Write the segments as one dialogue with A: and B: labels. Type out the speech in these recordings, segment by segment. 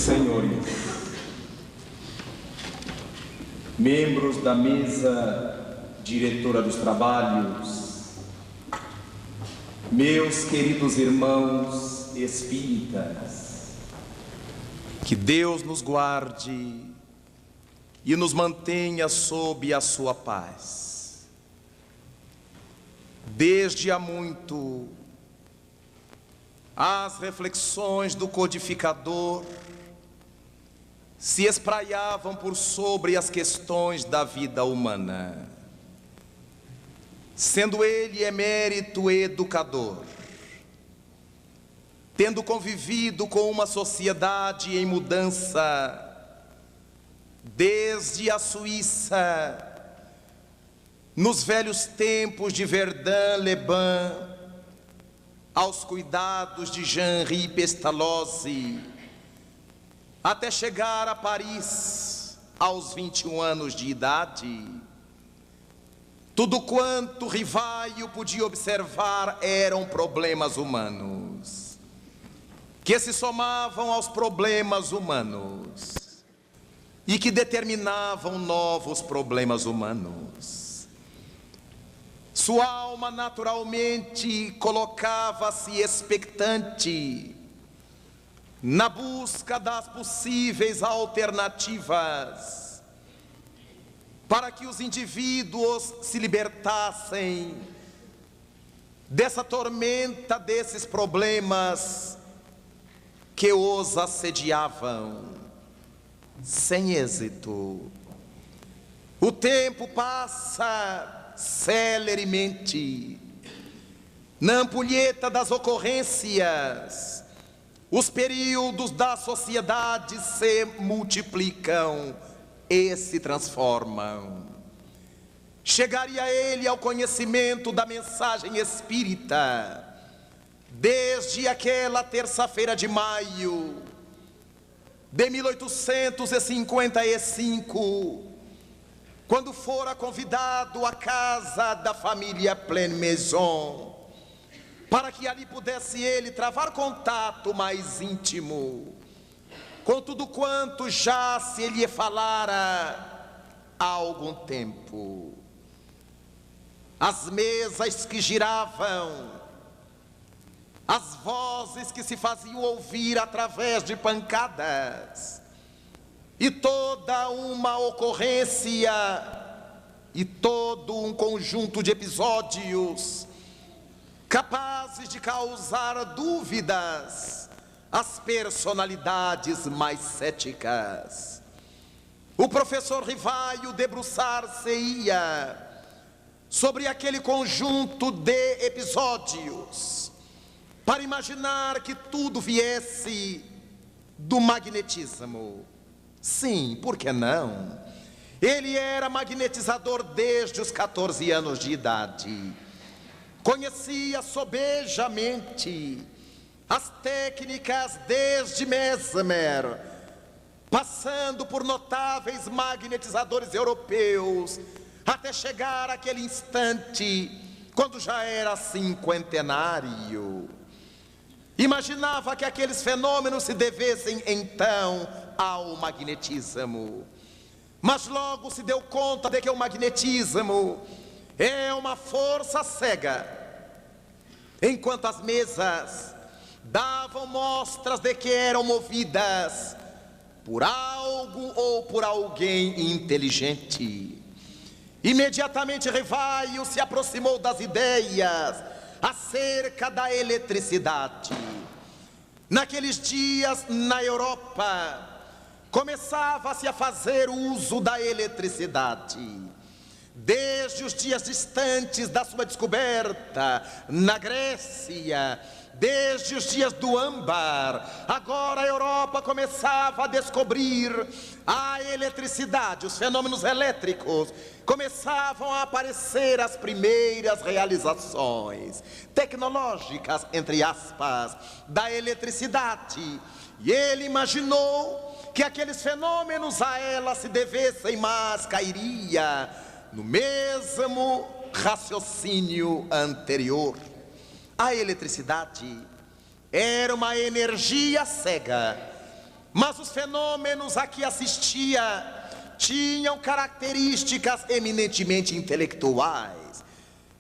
A: Senhores, membros da mesa diretora dos trabalhos, meus queridos irmãos espíritas, que Deus nos guarde e nos mantenha sob a sua paz. Desde há muito, as reflexões do codificador se espraiavam por sobre as questões da vida humana. Sendo ele emérito educador, tendo convivido com uma sociedade em mudança, desde a Suíça, nos velhos tempos de Verdun-Leban, aos cuidados de Jean-Henri Pestalozzi, até chegar a Paris aos 21 anos de idade, tudo quanto Rivaio podia observar eram problemas humanos, que se somavam aos problemas humanos e que determinavam novos problemas humanos. Sua alma naturalmente colocava-se expectante na busca das possíveis alternativas para que os indivíduos se libertassem dessa tormenta, desses problemas que os assediavam, sem êxito. O tempo passa celeremente. Na ampulheta das ocorrências, os períodos da sociedade se multiplicam e se transformam. Chegaria ele ao conhecimento da mensagem espírita desde aquela terça-feira de maio de 1855, quando fora convidado à casa da família Pleine Maison, para que ali pudesse ele travar contato mais íntimo com tudo quanto já se lhe falara há algum tempo. As mesas que giravam, as vozes que se faziam ouvir através de pancadas, e toda uma ocorrência e todo um conjunto de episódios capazes de causar dúvidas às personalidades mais céticas. O professor Rivaio debruçar-se-ia sobre aquele conjunto de episódios para imaginar que tudo viesse do magnetismo. Sim, por que não? Ele era magnetizador desde os 14 anos de idade. Conhecia sobejamente as técnicas desde Mesmer, passando por notáveis magnetizadores europeus, até chegar àquele instante, quando já era cinquentenário. Imaginava que aqueles fenômenos se devessem então ao magnetismo, mas logo se deu conta de que o magnetismo é uma força cega, enquanto as mesas davam mostras de que eram movidas por algo ou por alguém inteligente. Imediatamente Rivaio se aproximou das ideias acerca da eletricidade. Naqueles dias, na Europa, começava-se a fazer uso da eletricidade. Desde os dias distantes da sua descoberta, na Grécia, desde os dias do âmbar, agora a Europa começava a descobrir a eletricidade, os fenômenos elétricos. Começavam a aparecer as primeiras realizações tecnológicas, entre aspas, da eletricidade. E ele imaginou que aqueles fenômenos a ela se devessem, mas cairia no mesmo raciocínio anterior. A eletricidade era uma energia cega Mas os fenômenos a que assistia tinham características eminentemente intelectuais.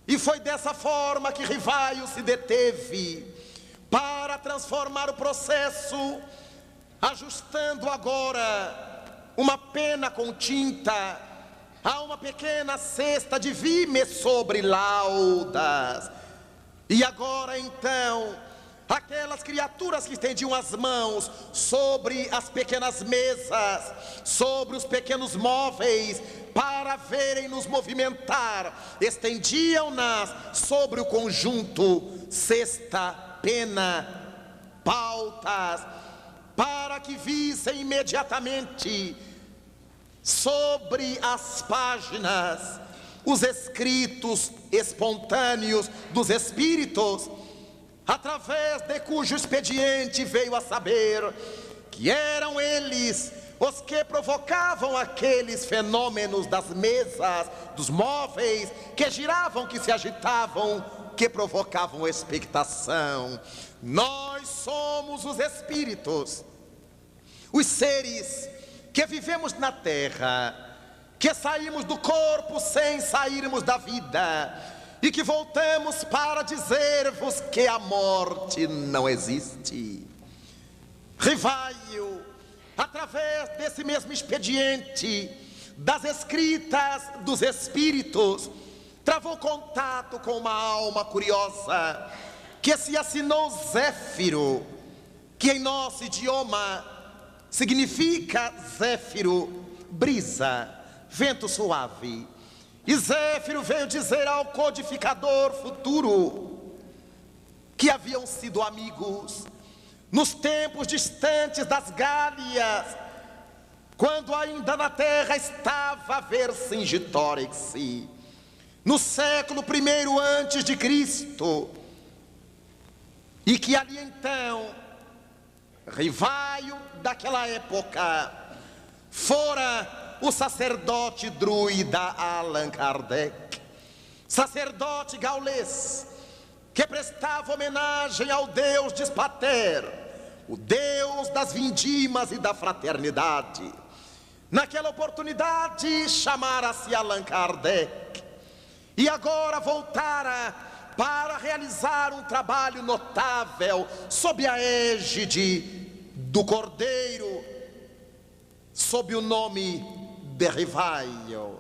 A: E foi dessa forma que Rivaio se deteve para transformar o processo, ajustando agora uma pena com tinta a uma pequena cesta de vime sobre laudas. E agora então, aquelas criaturas que estendiam as mãos sobre as pequenas mesas, sobre os pequenos móveis, para verem-nos movimentar, estendiam-nas sobre o conjunto, cesta, pena, pautas, para que vissem imediatamente sobre as páginas os escritos espontâneos dos espíritos, através de cujo expediente veio a saber que eram eles os que provocavam aqueles fenômenos das mesas, dos móveis, que giravam, que se agitavam, que provocavam expectação. Nós somos os espíritos, os seres que vivemos na terra, que saímos do corpo sem sairmos da vida, e que voltamos para dizer-vos que a morte não existe. Rivaio, através desse mesmo expediente das escritas dos espíritos, travou contato com uma alma curiosa que se assinou Zéfiro, que em nosso idioma significa Zéfiro, brisa, vento suave. E Zéfiro veio dizer ao codificador futuro que haviam sido amigos nos tempos distantes das Gálias, quando ainda na terra estava Vercingetorix, no século I antes de Cristo, e que ali então Rivaio daquela época fora o sacerdote druida Allan Kardec, sacerdote gaulês, que prestava homenagem ao Deus Dispater, o Deus das vindimas e da fraternidade. Naquela oportunidade chamara-se Allan Kardec, e agora voltara para realizar um trabalho notável sob a égide do Cordeiro, sob o nome de Rivaio.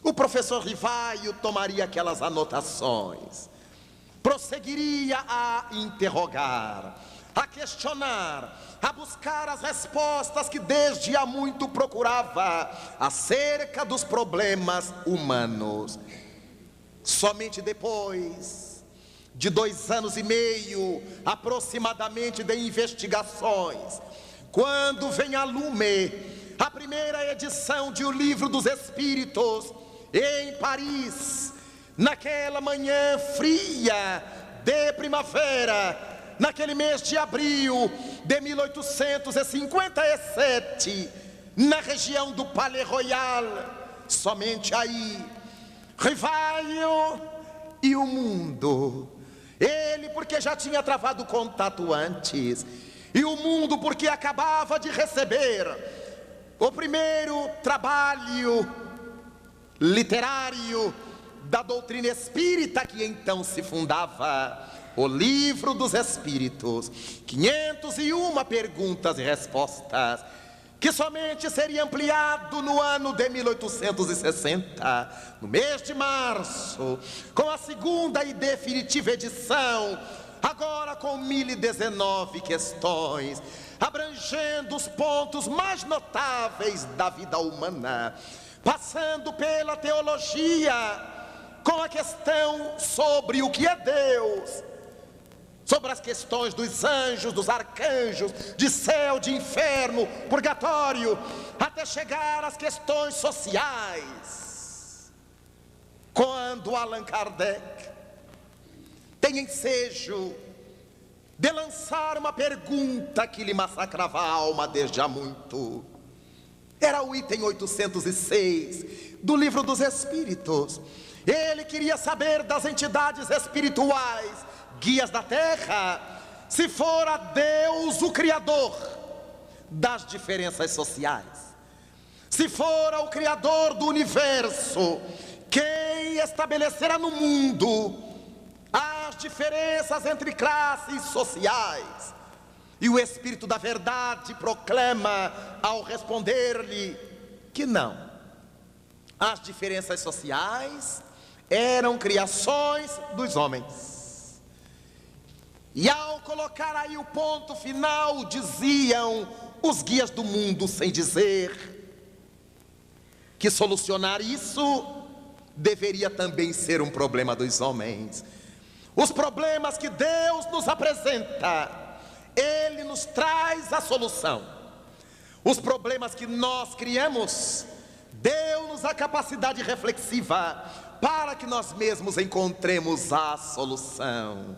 A: O professor Rivaio tomaria aquelas anotações, prosseguiria a interrogar, a questionar, a buscar as respostas que desde há muito procurava acerca dos problemas humanos. Somente depois de 2 anos e meio aproximadamente de investigações, quando vem a lume a primeira edição de O Livro dos Espíritos em Paris, naquela manhã fria de primavera, naquele mês de abril de 1857, na região do Palais Royal, somente aí, Rivaio e o mundo, ele porque já tinha travado contato antes, e o mundo porque acabava de receber o primeiro trabalho literário da doutrina espírita, que então se fundava, o Livro dos Espíritos, 501 perguntas e respostas, que somente seria ampliado no ano de 1860, no mês de março, com a segunda e definitiva edição, agora com 1019 questões, abrangendo os pontos mais notáveis da vida humana, passando pela teologia, com a questão sobre o que é Deus, sobre as questões dos anjos, dos arcanjos, de céu, de inferno, purgatório, até chegar às questões sociais. Quando Allan Kardec tem ensejo de lançar uma pergunta que lhe massacrava a alma desde há muito, era o item 806 do Livro dos Espíritos. Ele queria saber das entidades espirituais, guias da terra, se fora Deus o Criador, das diferenças sociais. Se fora o Criador do universo quem estabelecerá no mundo as diferenças entre classes sociais, e o Espírito da Verdade proclama ao responder-lhe que não, as diferenças sociais eram criações dos homens. E ao colocar aí o ponto final, diziam os guias do mundo, sem dizer que solucionar isso deveria também ser um problema dos homens. Os problemas que Deus nos apresenta, Ele nos traz a solução. Os problemas que nós criamos, deu-nos a capacidade reflexiva para que nós mesmos encontremos a solução.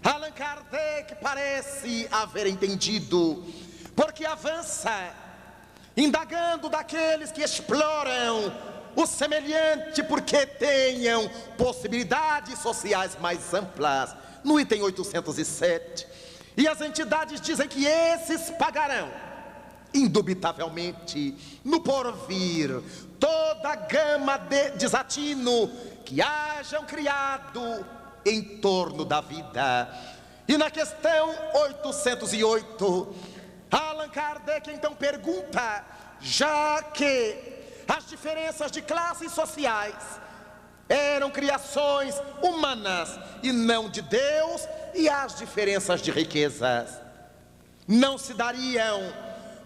A: Allan Kardec parece haver entendido, porque avança, indagando daqueles que exploram o semelhante porque tenham possibilidades sociais mais amplas, no item 807, e as entidades dizem que esses pagarão, indubitavelmente, no porvir, toda a gama de desatino que hajam criado em torno da vida. E na questão 808, Allan Kardec então pergunta, já que as diferenças de classes sociais eram criações humanas e não de Deus, e as diferenças de riquezas não se dariam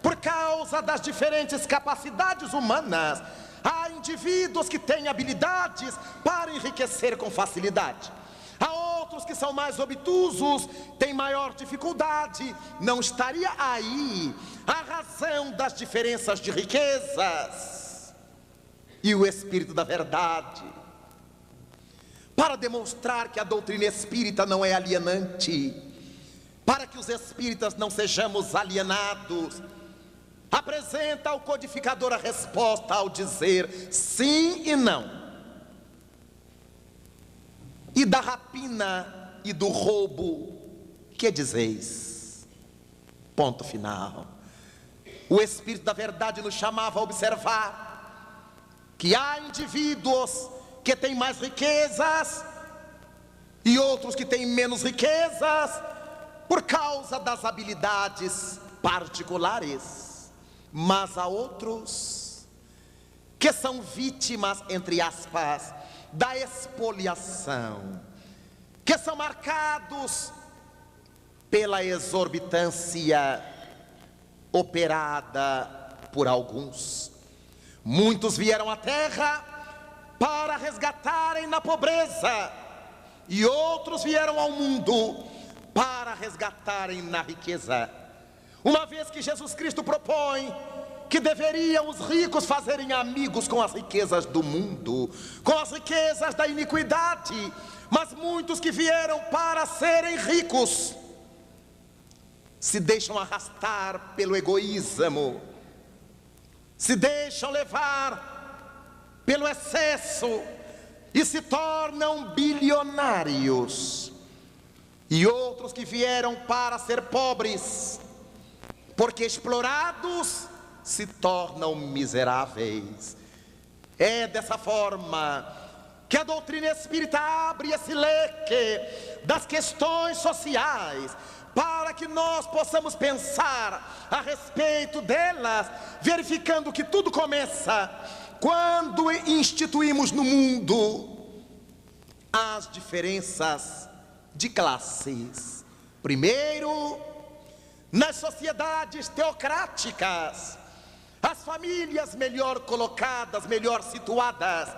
A: por causa das diferentes capacidades humanas. Há indivíduos que têm habilidades para enriquecer com facilidade, há outros que são mais obtusos, têm maior dificuldade. Não estaria aí a razão das diferenças de riquezas? E o Espírito da Verdade, para demonstrar que a doutrina espírita não é alienante, para que os espíritas não sejamos alienados, apresenta ao codificador a resposta ao dizer sim e não. E da rapina e do roubo, que dizeis? Ponto final. O Espírito da Verdade nos chamava a observar que há indivíduos que têm mais riquezas e outros que têm menos riquezas por causa das habilidades particulares, mas há outros que são vítimas, entre aspas, da expoliação, que são marcados pela exorbitância operada por alguns. Muitos vieram à terra para resgatarem na pobreza, e outros vieram ao mundo para resgatarem na riqueza. Uma vez que Jesus Cristo propõe que deveriam os ricos fazerem amigos com as riquezas do mundo, com as riquezas da iniquidade, mas muitos que vieram para serem ricos se deixam arrastar pelo egoísmo, se deixam levar pelo excesso e se tornam bilionários. E outros que vieram para ser pobres, porque explorados, se tornam miseráveis. É dessa forma que a doutrina espírita abre esse leque das questões sociais, para que nós possamos pensar a respeito delas, verificando que tudo começa quando instituímos no mundo as diferenças de classes. Primeiro, nas sociedades teocráticas, as famílias melhor colocadas, melhor situadas,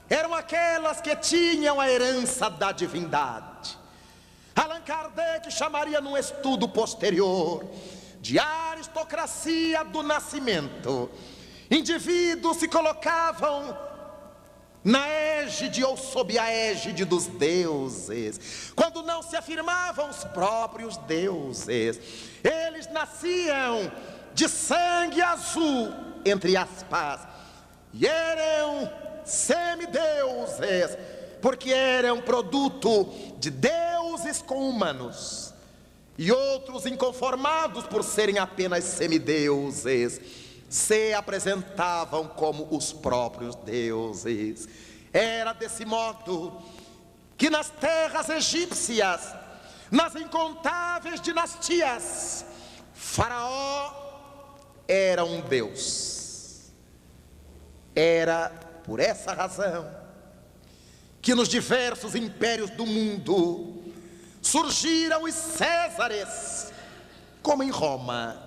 A: eram aquelas que tinham a herança da divindade. Allan Kardec chamaria num estudo posterior de aristocracia do nascimento. Indivíduos se colocavam na égide ou sob a égide dos deuses, quando não se afirmavam os próprios deuses. Eles nasciam de sangue azul, entre aspas, e eram semideuses, porque eram produto de deuses com humanos. E outros, inconformados por serem apenas semideuses, se apresentavam como os próprios deuses. Era desse modo que nas terras egípcias, nas incontáveis dinastias, Faraó era um deus. Era por essa razão que nos diversos impérios do mundo surgiram os Césares, como em Roma,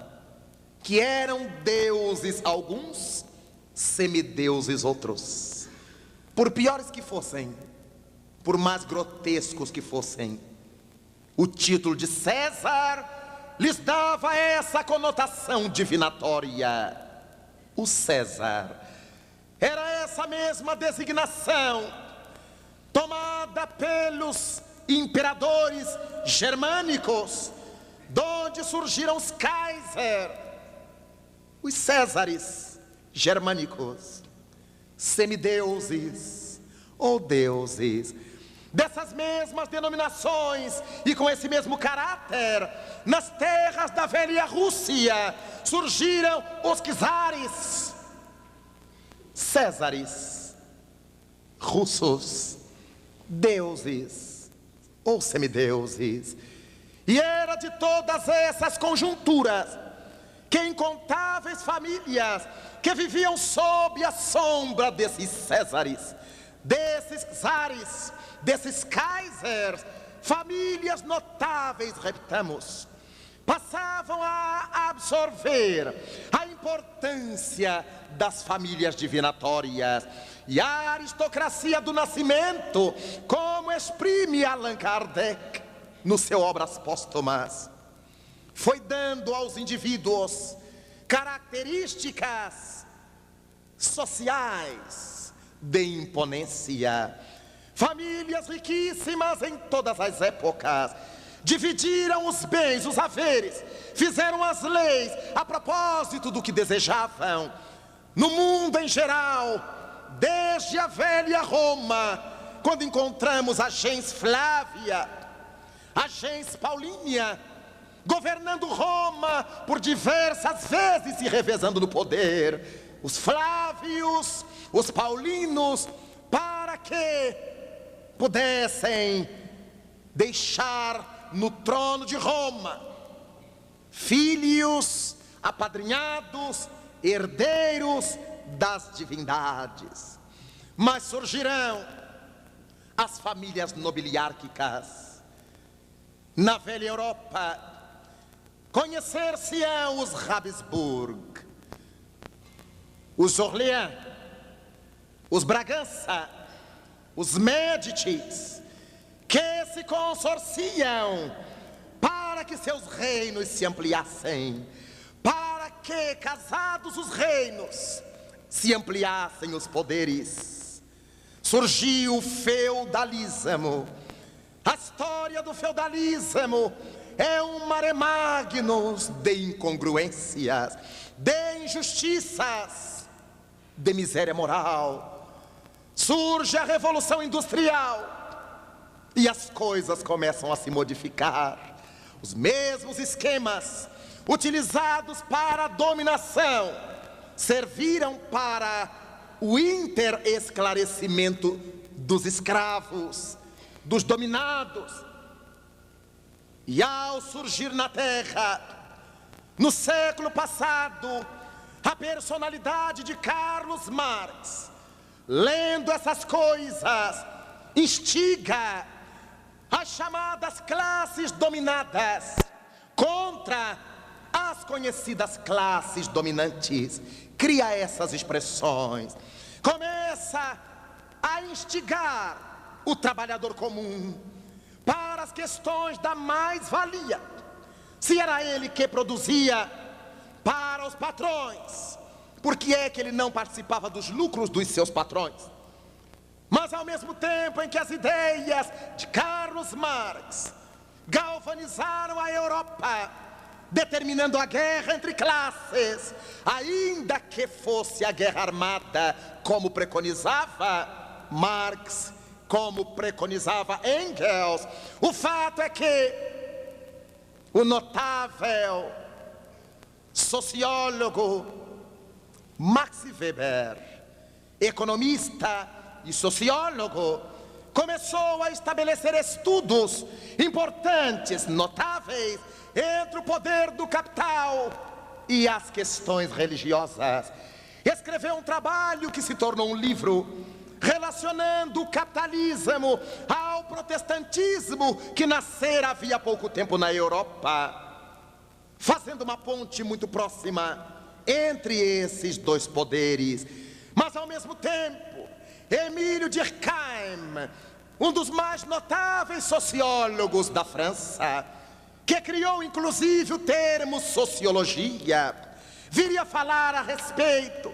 A: que eram deuses alguns, semideuses outros. Por piores que fossem, por mais grotescos que fossem, o título de César lhes dava essa conotação divinatória. O César era essa mesma designação tomada pelos imperadores germânicos, donde surgiram os Kaiser, os Césares germânicos, semideuses ou deuses. Dessas mesmas denominações e com esse mesmo caráter, nas terras da velha Rússia surgiram os czares, Césares, russos, deuses ou semideuses. E era de todas essas conjunturas que incontáveis famílias que viviam sob a sombra desses Césares, desses czares, desses kaisers, famílias notáveis, repitamos, passavam a absorver a importância das famílias divinatórias e a aristocracia do nascimento, como exprime Allan Kardec no seu Obras Póstumas, foi dando aos indivíduos características sociais de imponência. Famílias riquíssimas em todas as épocas dividiram os bens, os haveres, fizeram as leis a propósito do que desejavam. No mundo em geral, desde a velha Roma, quando encontramos a gens Flávia, a gens Paulínia, governando Roma por diversas vezes, se revezando no poder, os Flávios, os Paulinos, para que pudessem deixar no trono de Roma filhos apadrinhados, herdeiros das divindades. Mas surgirão as famílias nobiliárquicas. Na velha Europa, conhecer-se-ão os Habsburg, os Orleans, os Bragança, os Médicis, que se consorciam para que seus reinos se ampliassem, para que, casados os reinos, se ampliassem os poderes. Surgiu o feudalismo. A história do feudalismo é um mare magnus de incongruências, de injustiças, de miséria moral. Surge a Revolução Industrial e as coisas começam a se modificar. Os mesmos esquemas utilizados para a dominação serviram para o interesclarecimento dos escravos, dos dominados. E ao surgir na Terra, no século passado, a personalidade de Carlos Marx, lendo essas coisas, instiga as chamadas classes dominadas contra as conhecidas classes dominantes. Cria essas expressões, começa a instigar o trabalhador comum para as questões da mais-valia. Se era ele que produzia para os patrões, por que é que ele não participava dos lucros dos seus patrões? Mas ao mesmo tempo em que as ideias de Carlos Marx galvanizaram a Europa, determinando a guerra entre classes, ainda que fosse a guerra armada, como preconizava Marx, como preconizava Engels, o fato é que o notável sociólogo Max Weber, economista e sociólogo, começou a estabelecer estudos importantes, notáveis, entre o poder do capital e as questões religiosas. Escreveu um trabalho que se tornou um livro, relacionando o capitalismo ao protestantismo que nascera havia pouco tempo na Europa, fazendo uma ponte muito próxima entre esses dois poderes. Mas ao mesmo tempo, Emílio Durkheim, um dos mais notáveis sociólogos da França, que criou inclusive o termo sociologia, viria falar a respeito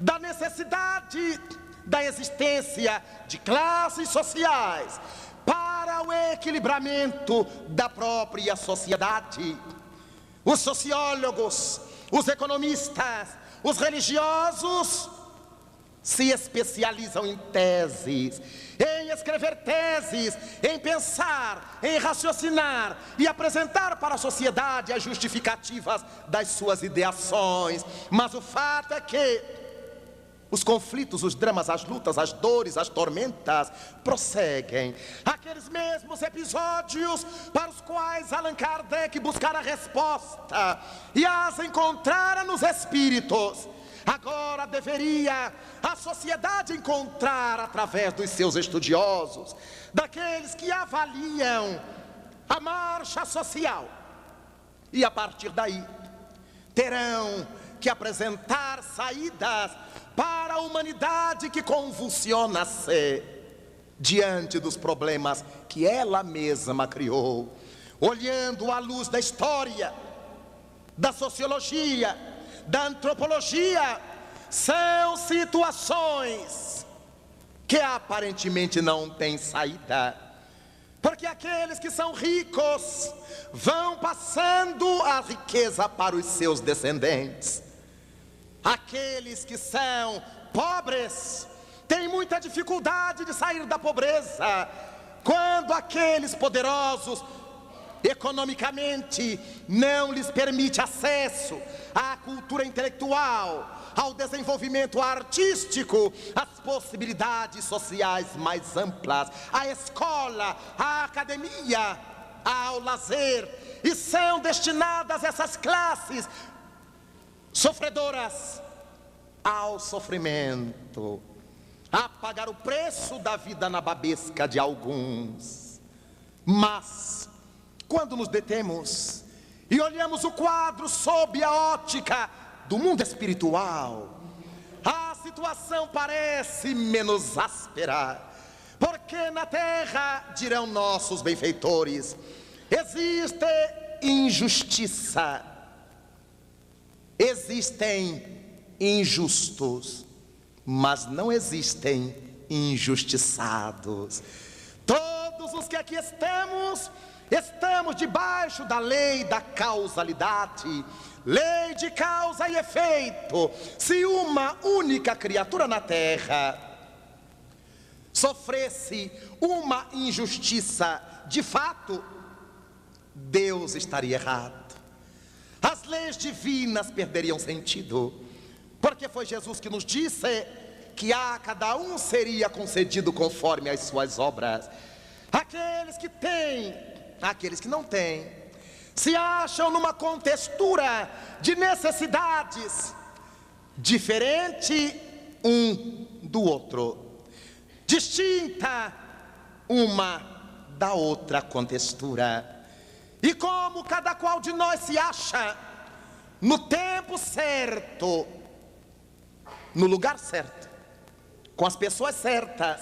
A: da necessidade da existência de classes sociais para o equilibramento da própria sociedade. Os sociólogos, os economistas, os religiosos se especializam em teses, em escrever teses, em pensar, em raciocinar e apresentar para a sociedade as justificativas das suas ideações. Mas o fato é que os conflitos, os dramas, as lutas, as dores, as tormentas prosseguem. Aqueles mesmos episódios para os quais Allan Kardec buscara resposta e as encontrara nos espíritos, agora deveria a sociedade encontrar através dos seus estudiosos, daqueles que avaliam a marcha social. E a partir daí terão que apresentar saídas para a humanidade que convulsiona-se diante dos problemas que ela mesma criou, olhando à luz da história, da sociologia, da antropologia. São situações que aparentemente não têm saída, porque aqueles que são ricos vão passando a riqueza para os seus descendentes. Aqueles que são pobres têm muita dificuldade de sair da pobreza, quando aqueles poderosos economicamente não lhes permite acesso à cultura intelectual, ao desenvolvimento artístico, às possibilidades sociais mais amplas, à escola, à academia, ao lazer, e são destinadas essas classes sofredoras ao sofrimento, a pagar o preço da vida nababesca de alguns. Mas quando nos detemos e olhamos o quadro sob a ótica do mundo espiritual, a situação parece menos áspera, porque na terra, dirão nossos benfeitores, existe injustiça, existem injustos, mas não existem injustiçados. Todos os que aqui estamos debaixo da lei da causalidade, lei de causa e efeito. Se uma única criatura na terra sofresse uma injustiça, de fato, Deus estaria errado. As leis divinas perderiam sentido, porque foi Jesus que nos disse que a cada um seria concedido conforme as suas obras. Aqueles que têm, aqueles que não têm, se acham numa contextura de necessidades diferente um do outro, distinta uma da outra contextura. E como cada qual de nós se acha no tempo certo, no lugar certo, com as pessoas certas,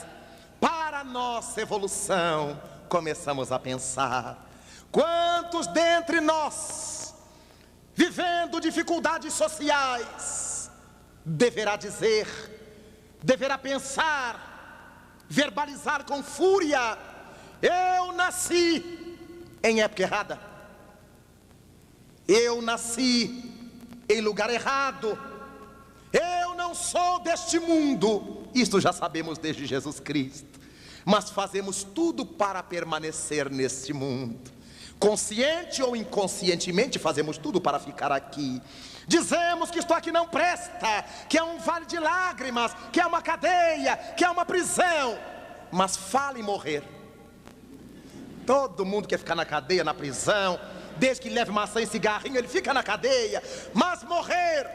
A: para a nossa evolução, começamos a pensar: quantos dentre nós, vivendo dificuldades sociais, deverá dizer, deverá pensar, verbalizar com fúria: eu nasci em época errada, eu nasci em lugar errado, eu não sou deste mundo. Isto já sabemos desde Jesus Cristo, mas fazemos tudo para permanecer neste mundo. Consciente ou inconscientemente fazemos tudo para ficar aqui. Dizemos que isto aqui não presta, que é um vale de lágrimas, que é uma cadeia, que é uma prisão. Mas fala em morrer. Todo mundo quer ficar na cadeia, na prisão. Desde que leve maçã e cigarrinho, ele fica na cadeia. Mas morrer,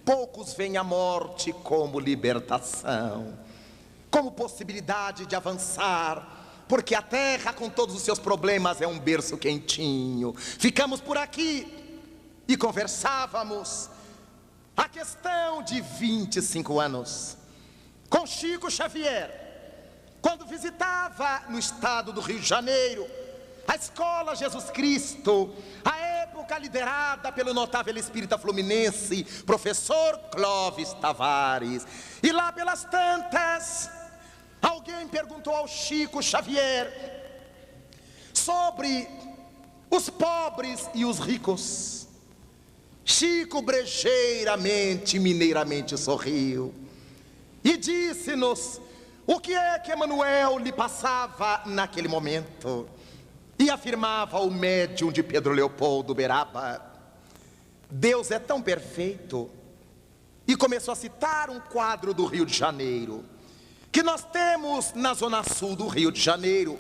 A: poucos veem a morte como libertação, como possibilidade de avançar, porque a terra com todos os seus problemas é um berço quentinho. Ficamos por aqui e conversávamos a questão de 25 anos com Chico Xavier, quando visitava no estado do Rio de Janeiro a Escola Jesus Cristo, a época liderada pelo notável espírita fluminense, professor Clóvis Tavares. E lá pelas tantas, alguém perguntou ao Chico Xavier sobre os pobres e os ricos. Chico brejeiramente, mineiramente sorriu e disse-nos o que é que Emmanuel lhe passava naquele momento. E afirmava o médium de Pedro Leopoldo Beraba: Deus é tão perfeito. E começou a citar um quadro do Rio de Janeiro, que nós temos na zona sul do Rio de Janeiro,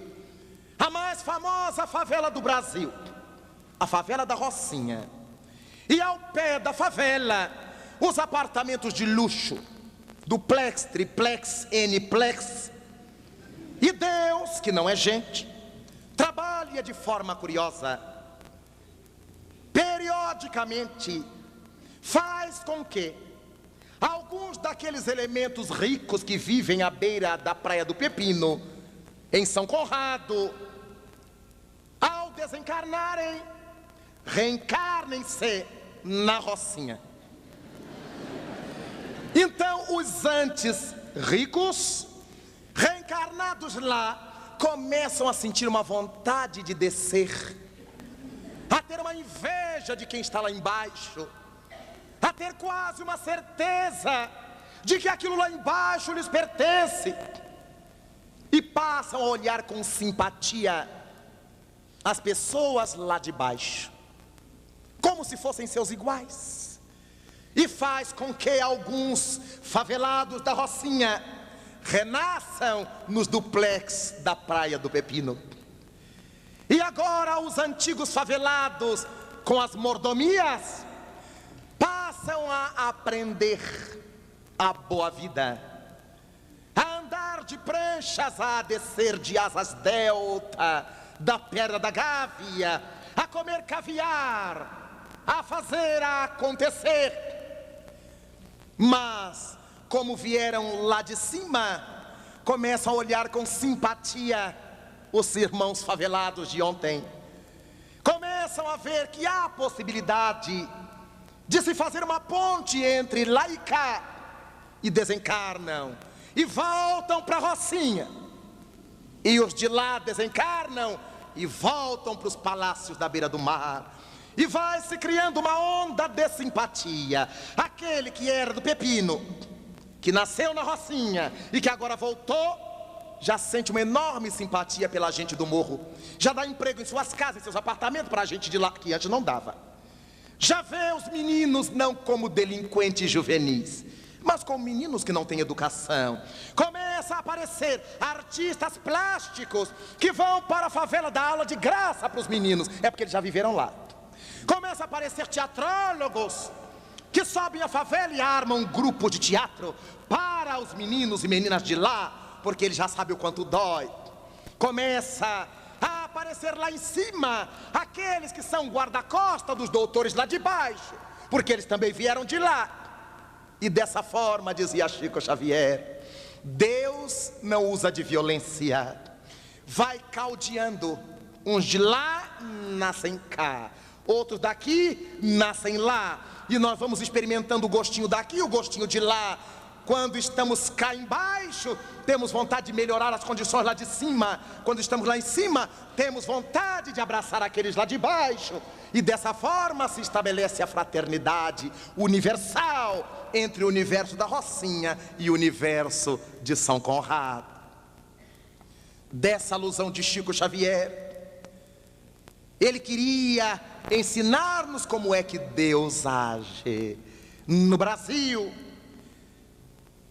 A: a mais famosa favela do Brasil, a favela da Rocinha. E ao pé da favela, os apartamentos de luxo, duplex, triplex, nplex. E Deus, que não é gente, trabalha de forma curiosa. Periodicamente faz com que alguns daqueles elementos ricos que vivem à beira da Praia do Pepino, em São Conrado, ao desencarnarem, reencarnem-se na Rocinha. Então os antes ricos, reencarnados lá, começam a sentir uma vontade de descer, a ter uma inveja de quem está lá embaixo, a ter quase uma certeza de que aquilo lá embaixo lhes pertence, e passam a olhar com simpatia as pessoas lá de baixo, como se fossem seus iguais, e faz com que alguns favelados da Rocinha renasçam nos duplex da Praia do Pepino. E agora os antigos favelados, com as mordomias, passam a aprender a boa vida, a andar de pranchas, a descer de asas delta da Pedra da Gávea, a comer caviar, a fazer acontecer. Mas como vieram lá de cima, começam a olhar com simpatia os irmãos favelados de ontem. Começam a ver que há possibilidade de se fazer uma ponte entre lá e cá, e desencarnam e voltam para a Rocinha, e os de lá desencarnam e voltam para os palácios da beira do mar, e vai se criando uma onda de simpatia. Aquele que era do Pepino, que nasceu na Rocinha e que agora voltou, já sente uma enorme simpatia pela gente do morro, já dá emprego em suas casas, em seus apartamentos para a gente de lá, que antes não dava. Já vê os meninos não como delinquentes juvenis, mas como meninos que não têm educação. Começa a aparecer artistas plásticos que vão para a favela dar aula de graça para os meninos, é porque eles já viveram lá. Começa a aparecer teatrólogos que sobem a favela e armam um grupo de teatro para os meninos e meninas de lá, porque eles já sabem o quanto dói. Começa a aparecer lá em cima aqueles que são guarda-costas dos doutores lá de baixo, porque eles também vieram de lá. E dessa forma, dizia Chico Xavier, Deus não usa de violência, vai caldeando. Uns de lá nascem cá, outros daqui nascem lá, e nós vamos experimentando o gostinho daqui, o gostinho de lá. Quando estamos cá embaixo, temos vontade de melhorar as condições lá de cima. Quando estamos lá em cima, temos vontade de abraçar aqueles lá de baixo. E dessa forma se estabelece a fraternidade universal entre o universo da Rocinha e o universo de São Conrado. Dessa alusão de Chico Xavier, Ele queria ensinar-nos como é que Deus age. No Brasil,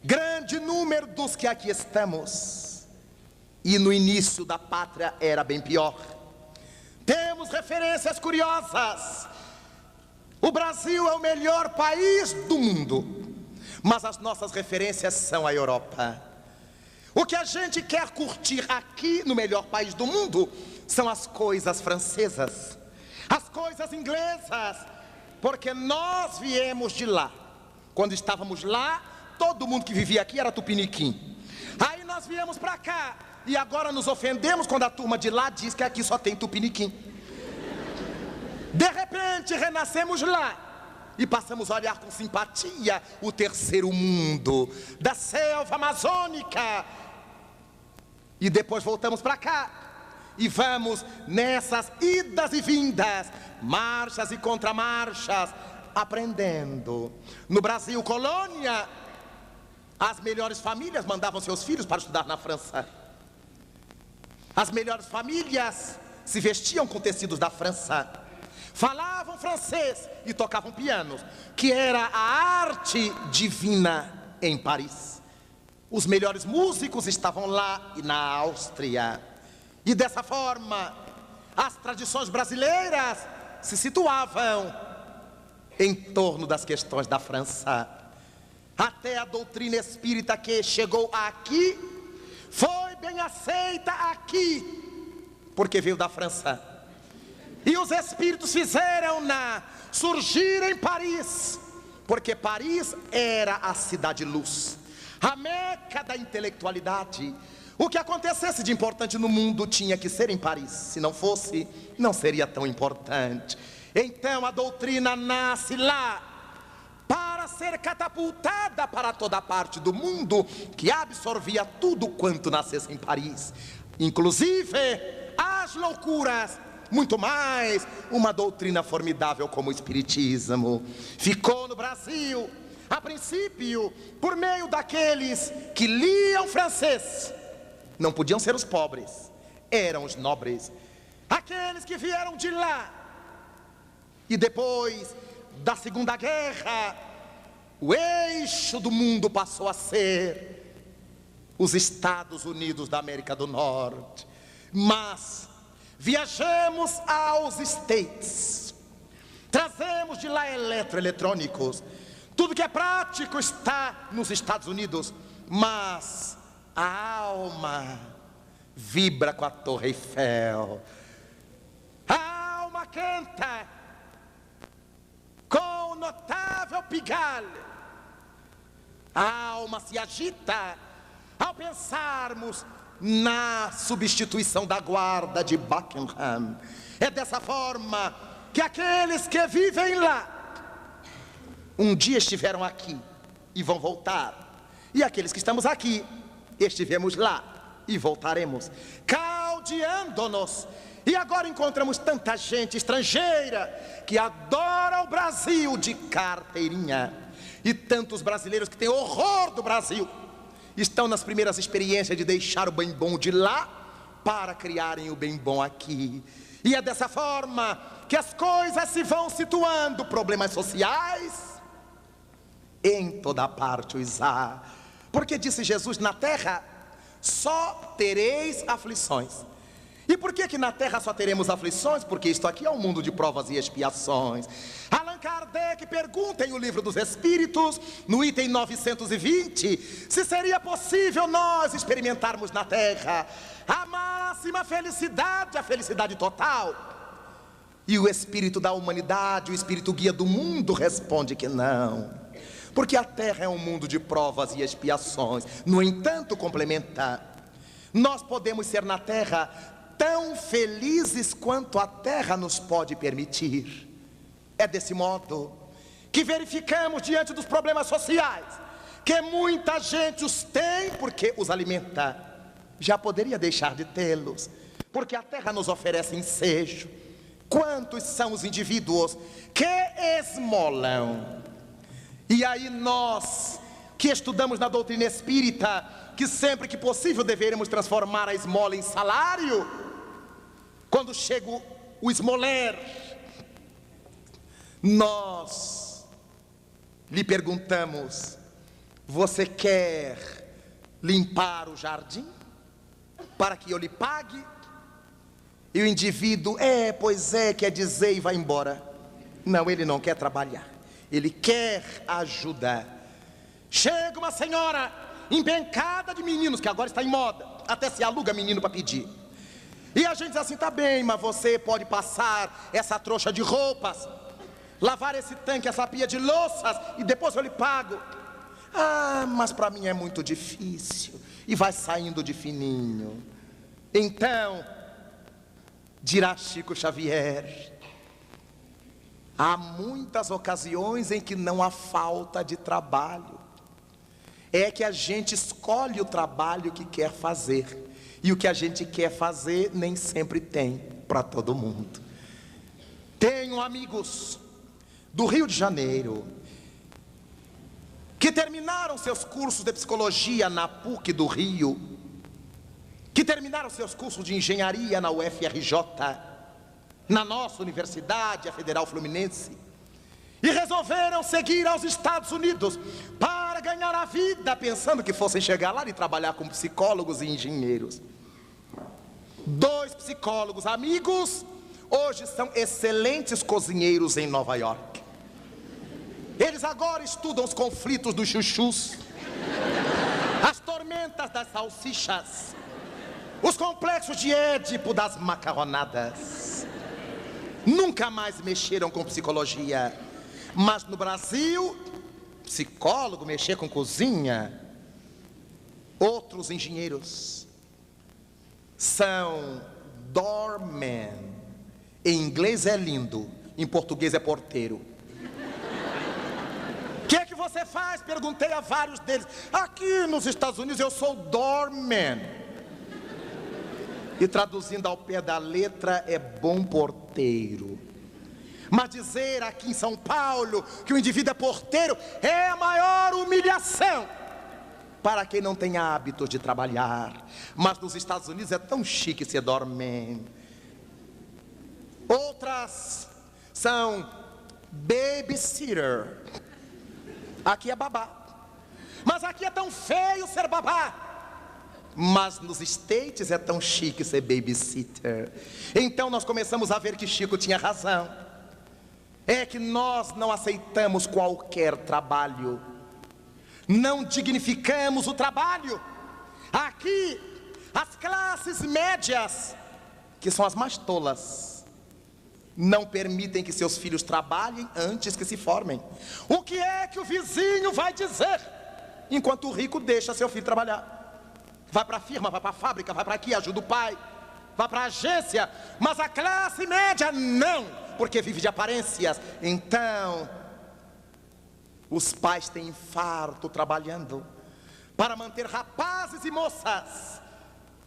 A: grande número dos que aqui estamos, e no início da pátria era bem pior. Temos referências curiosas. O Brasil é o melhor país do mundo, mas as nossas referências são a Europa. O que a gente quer curtir aqui no melhor país do mundo são as coisas francesas, as coisas inglesas, porque nós viemos de lá. Quando estávamos lá, todo mundo que vivia aqui era tupiniquim. Aí nós viemos para cá e agora nos ofendemos quando a turma de lá diz que aqui só tem tupiniquim. De repente renascemos lá e passamos a olhar com simpatia o terceiro mundo, da selva amazônica. E depois voltamos para cá e vamos nessas idas e vindas, marchas e contramarchas, aprendendo. No Brasil, colônia, as melhores famílias mandavam seus filhos para estudar na França. As melhores famílias se vestiam com tecidos da França, falavam francês e tocavam piano, que era a arte divina em Paris. Os melhores músicos estavam lá e na Áustria. E dessa forma, as tradições brasileiras se situavam em torno das questões da França. Até a doutrina espírita que chegou aqui foi bem aceita aqui, porque veio da França. E os espíritos fizeram-na surgir em Paris, porque Paris era a cidade-luz, a meca da intelectualidade. O que acontecesse de importante no mundo tinha que ser em Paris. Se não fosse, não seria tão importante. Então a doutrina nasce lá, para ser catapultada para toda parte do mundo, que absorvia tudo quanto nascesse em Paris, inclusive as loucuras. Muito mais, uma doutrina formidável como o Espiritismo ficou no Brasil, a princípio, por meio daqueles que liam francês. Não podiam ser os pobres, eram os nobres, aqueles que vieram de lá. E depois da Segunda Guerra, o eixo do mundo passou a ser os Estados Unidos da América do Norte. Mas viajamos aos States, trazemos de lá eletrônicos, tudo que é prático está nos Estados Unidos, mas a alma vibra com a Torre Eiffel, a alma canta com o notável Pigalle, a alma se agita ao pensarmos na substituição da guarda de Buckingham. É dessa forma que aqueles que vivem lá um dia estiveram aqui e vão voltar, e aqueles que estamos aqui estivemos lá e voltaremos, caldeando-nos. E agora encontramos tanta gente estrangeira que adora o Brasil de carteirinha, e tantos brasileiros que têm horror do Brasil estão nas primeiras experiências de deixar o bem bom de lá para criarem o bem bom aqui. E é dessa forma que as coisas se vão situando. Problemas sociais em toda parte os há, porque disse Jesus: na terra só tereis aflições. E por que na terra só teremos aflições? Porque isto aqui é um mundo de provas e expiações. Allan Kardec pergunta em O Livro dos Espíritos, no item 920, se seria possível nós experimentarmos na terra a máxima felicidade, a felicidade total. E o espírito da humanidade, o espírito guia do mundo, responde que não, porque a terra é um mundo de provas e expiações. No entanto, complementa, nós podemos ser na terra tão felizes quanto a terra nos pode permitir. É desse modo que verificamos diante dos problemas sociais que muita gente os tem porque os alimenta. Já poderia deixar de tê-los, porque a terra nos oferece ensejo. Quantos são os indivíduos que esmolam? E aí nós, que estudamos na doutrina espírita, que sempre que possível deveremos transformar a esmola em salário, quando chega o esmoler, nós lhe perguntamos: você quer limpar o jardim para que eu lhe pague? E o indivíduo, pois é, quer dizer, e vai embora. Não, ele não quer trabalhar, ele quer ajuda. Chega uma senhora empencada de meninos, que agora está em moda, até se aluga menino para pedir. E a gente diz assim: tá bem, mas você pode passar essa trouxa de roupas, lavar esse tanque, essa pia de louças, e depois eu lhe pago. Ah, mas para mim é muito difícil. E vai saindo de fininho. Então, dirá Chico Xavier, há muitas ocasiões em que não há falta de trabalho. É que a gente escolhe o trabalho que quer fazer, e o que a gente quer fazer nem sempre tem para todo mundo. Tenho amigos do Rio de Janeiro que terminaram seus cursos de psicologia na PUC do Rio, que terminaram seus cursos de engenharia na UFRJ, na nossa universidade, a Federal Fluminense, e resolveram seguir aos Estados Unidos para ganhar a vida, pensando que fossem chegar lá e trabalhar como psicólogos e engenheiros. 2 psicólogos amigos hoje são excelentes cozinheiros em Nova York. Eles agora estudam os conflitos dos chuchus, as tormentas das salsichas, os complexos de Édipo das macarronadas. Nunca mais mexeram com psicologia. Mas no Brasil, psicólogo mexer com cozinha. Outros engenheiros são doorman. Em inglês é lindo, em português é porteiro. O que você faz? Perguntei a vários deles. Aqui nos Estados Unidos eu sou doorman. E traduzindo ao pé da letra é bom porteiro. Mas dizer aqui em São Paulo que o indivíduo é porteiro é a maior humilhação para quem não tem hábitos de trabalhar. Mas nos Estados Unidos é tão chique ser doorman. Outras são babysitter. Aqui é babá. Mas aqui é tão feio ser babá. Mas nos States é tão chique ser babysitter. Então nós começamos a ver que Chico tinha razão. É que nós não aceitamos qualquer trabalho, não dignificamos o trabalho. Aqui, as classes médias, que são as mais tolas, não permitem que seus filhos trabalhem antes que se formem. O que é que o vizinho vai dizer enquanto o rico deixa seu filho trabalhar? Vai para a firma, vai para a fábrica, vai para aqui, ajuda o pai, vai para a agência. Mas a classe média não, porque vive de aparências. Então, os pais têm infarto trabalhando para manter rapazes e moças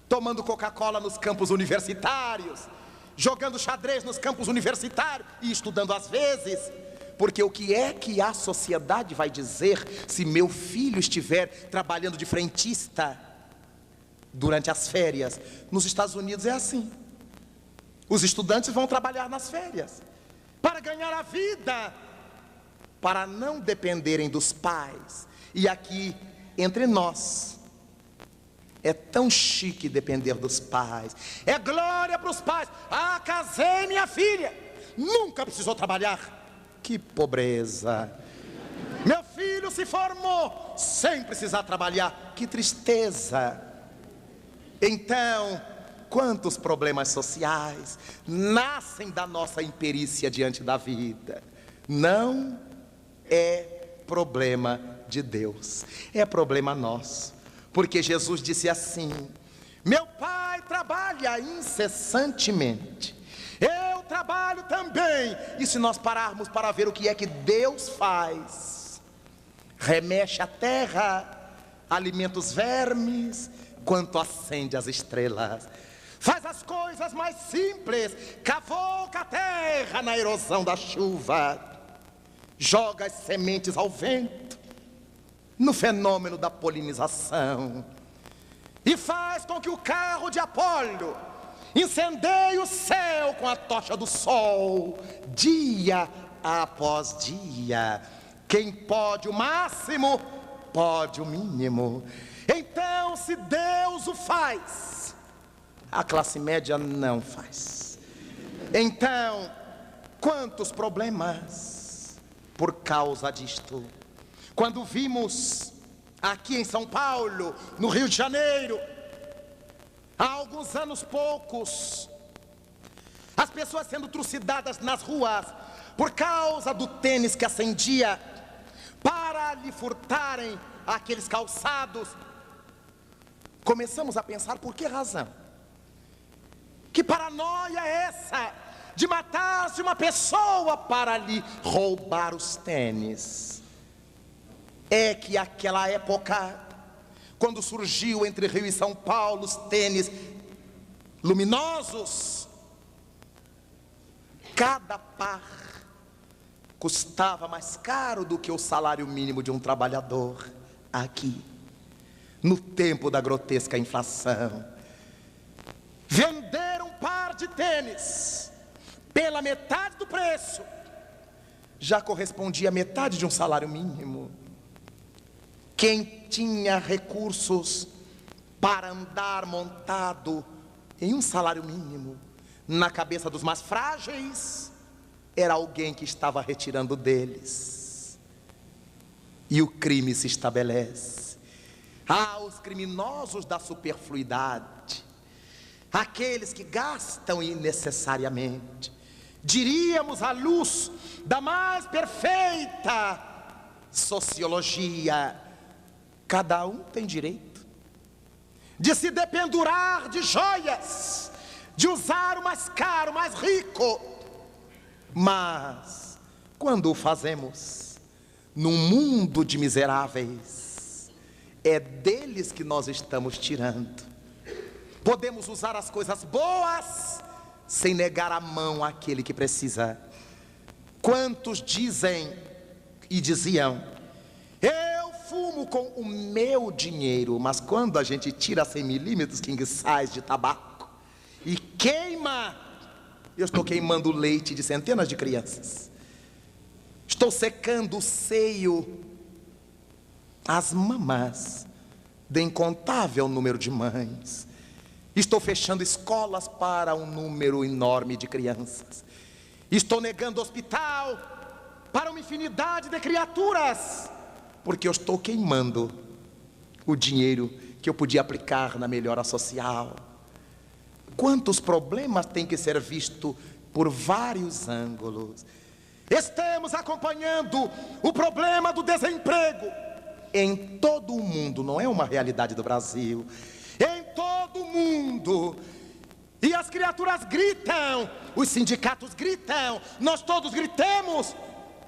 A: tomando Coca-Cola nos campos universitários, jogando xadrez nos campos universitários e estudando às vezes. Porque o que é que a sociedade vai dizer se meu filho estiver trabalhando de frentista durante as férias? Nos Estados Unidos é assim. Os estudantes vão trabalhar nas férias para ganhar a vida, para não dependerem dos pais. E aqui, entre nós, é tão chique depender dos pais. É glória para os pais. Ah, casei minha filha, nunca precisou trabalhar. Que pobreza. Meu filho se formou sem precisar trabalhar. Que tristeza. Então, quantos problemas sociais nascem da nossa imperícia diante da vida. Não é problema de Deus, é problema nosso. Porque Jesus disse assim: meu pai trabalha incessantemente, eu trabalho também. E se nós pararmos para ver o que é que Deus faz, remexe a terra, alimenta os vermes, quanto acende as estrelas. Faz as coisas mais simples, cavoca a terra na erosão da chuva, joga as sementes ao vento, no fenômeno da polinização, e faz com que o carro de Apolo Incendeie o céu com a tocha do sol, dia após dia. Quem pode o máximo, pode o mínimo. Então, se Deus o faz, a classe média não faz. Então, quantos problemas por causa disto. Quando vimos aqui em São Paulo, no Rio de Janeiro, há alguns anos poucos, as pessoas sendo trucidadas nas ruas por causa do tênis que acendia, para lhe furtarem aqueles calçados, começamos a pensar: por que razão? Que paranoia é essa de matar-se uma pessoa para lhe roubar os tênis? É que aquela época, quando surgiu entre Rio e São Paulo os tênis luminosos, cada par custava mais caro do que o salário mínimo de um trabalhador aqui, no tempo da grotesca inflação. Vender um par de tênis pela metade do preço já correspondia a metade de um salário mínimo. Quem tinha recursos para andar montado em um salário mínimo, na cabeça dos mais frágeis, era alguém que estava retirando deles. E o crime se estabelece. Os criminosos da superfluidade, aqueles que gastam innecessariamente, diríamos à luz da mais perfeita sociologia, cada um tem direito de se dependurar de joias, de usar o mais caro, o mais rico. Mas quando o fazemos num mundo de miseráveis, é deles que nós estamos tirando. Podemos usar as coisas boas sem negar a mão àquele que precisa. Quantos dizem e diziam: eu fumo com o meu dinheiro, mas quando a gente tira 100 milímetros king size de tabaco e queima, eu estou queimando o leite de centenas de crianças, estou secando o seio, as mamás de incontável número de mães, estou fechando escolas para um número enorme de crianças, estou negando hospital para uma infinidade de criaturas, porque eu estou queimando o dinheiro que eu podia aplicar na melhora social. Quantos problemas têm que ser vistos por vários ângulos. Estamos acompanhando o problema do desemprego em todo o mundo, não é uma realidade do Brasil, em todo o mundo. E as criaturas gritam, os sindicatos gritam, nós todos gritamos,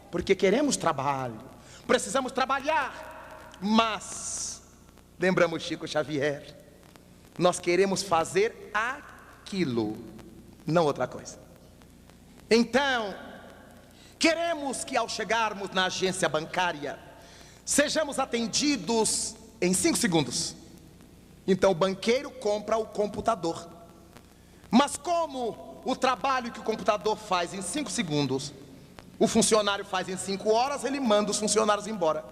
A: porque queremos trabalho, precisamos trabalhar. Mas, lembramos Chico Xavier, nós queremos fazer aquilo, não outra coisa. Então, queremos que ao chegarmos na agência bancária, sejamos atendidos em 5 segundos. Então o banqueiro compra o computador. Mas como o trabalho que o computador faz em 5 segundos, o funcionário faz em 5 horas, ele manda os funcionários embora.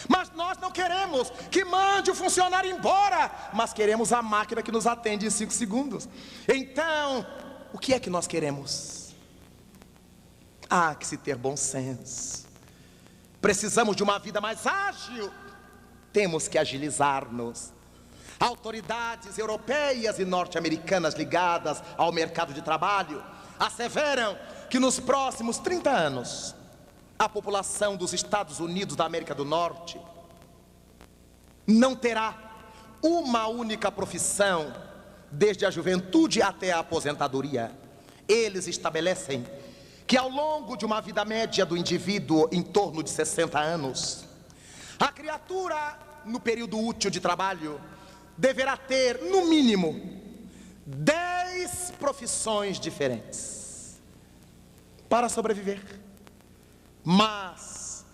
A: Mas nós não queremos que mande o funcionário embora, mas queremos a máquina que nos atende em 5 segundos. Então, o que é que nós queremos? Há que se ter bom senso. Precisamos de uma vida mais ágil. Temos que agilizar-nos. Autoridades europeias e norte-americanas ligadas ao mercado de trabalho asseveram que nos próximos 30 anos a população dos Estados Unidos da América do Norte não terá uma única profissão, desde a juventude até a aposentadoria. Eles estabelecem que ao longo de uma vida média do indivíduo, em torno de 60 anos, a criatura, no período útil de trabalho, deverá ter, no mínimo, 10 profissões diferentes para sobreviver. Mas,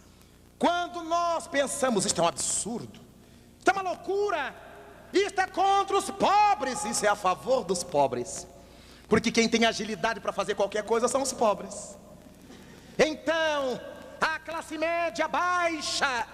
A: quando nós pensamos, isto é um absurdo, isto é uma loucura, isto é contra os pobres, isso é a favor dos pobres. Porque quem tem agilidade para fazer qualquer coisa são os pobres. Então, a classe média baixa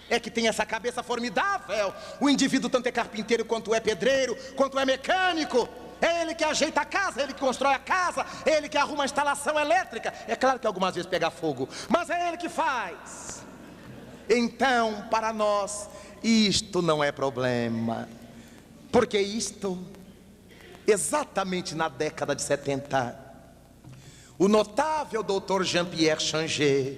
A: é que tem essa cabeça formidável. O indivíduo tanto é carpinteiro, quanto é pedreiro, quanto é mecânico. É ele que ajeita a casa, é ele que constrói a casa, é ele que arruma a instalação elétrica. É claro que algumas vezes pega fogo, mas é ele que faz. Então, para nós, isto não é problema. Porque isto, exatamente na década de 70, o notável doutor Jean-Pierre Changé,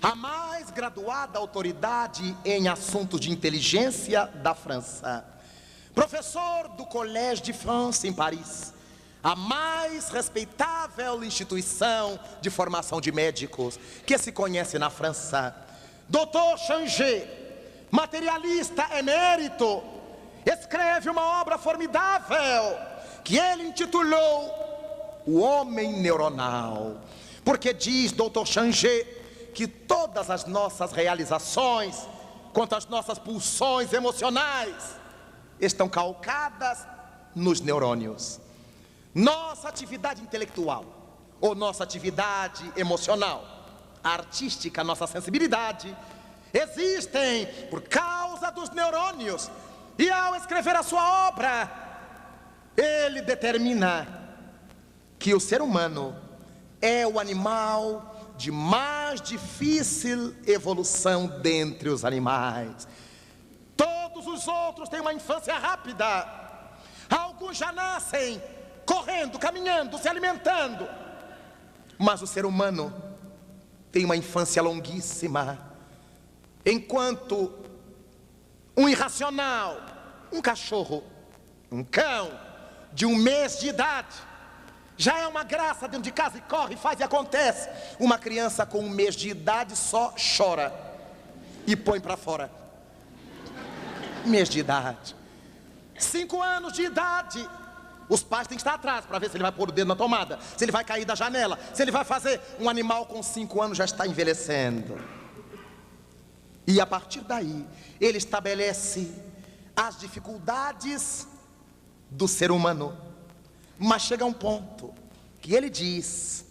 A: a mais graduada autoridade em assuntos de inteligência da França, professor do Collège de France em Paris, a mais respeitável instituição de formação de médicos que se conhece na França, doutor Changé, materialista emérito, escreve uma obra formidável que ele intitulou O Homem Neuronal, porque diz doutor Changé que todas as nossas realizações, quanto às nossas pulsões emocionais, estão calcadas nos neurônios. Nossa atividade intelectual, ou nossa atividade emocional, artística, nossa sensibilidade, existem por causa dos neurônios. E ao escrever a sua obra, ele determina que o ser humano é o animal de mais difícil evolução dentre os animais. Todos os outros têm uma infância rápida. Alguns já nascem correndo, caminhando, se alimentando. Mas o ser humano tem uma infância longuíssima. Enquanto um irracional, um cachorro, um cão de 1 mês de idade já é uma graça dentro de casa e corre, faz e acontece. Uma criança com 1 mês de idade só chora e põe para fora. 1 mês de idade. 5 anos de idade, os pais têm que estar atrás para ver se ele vai pôr o dedo na tomada, se ele vai cair da janela, se ele vai fazer. Um animal com 5 anos já está envelhecendo. E a partir daí, ele estabelece as dificuldades do ser humano. Mas chega um ponto que ele diz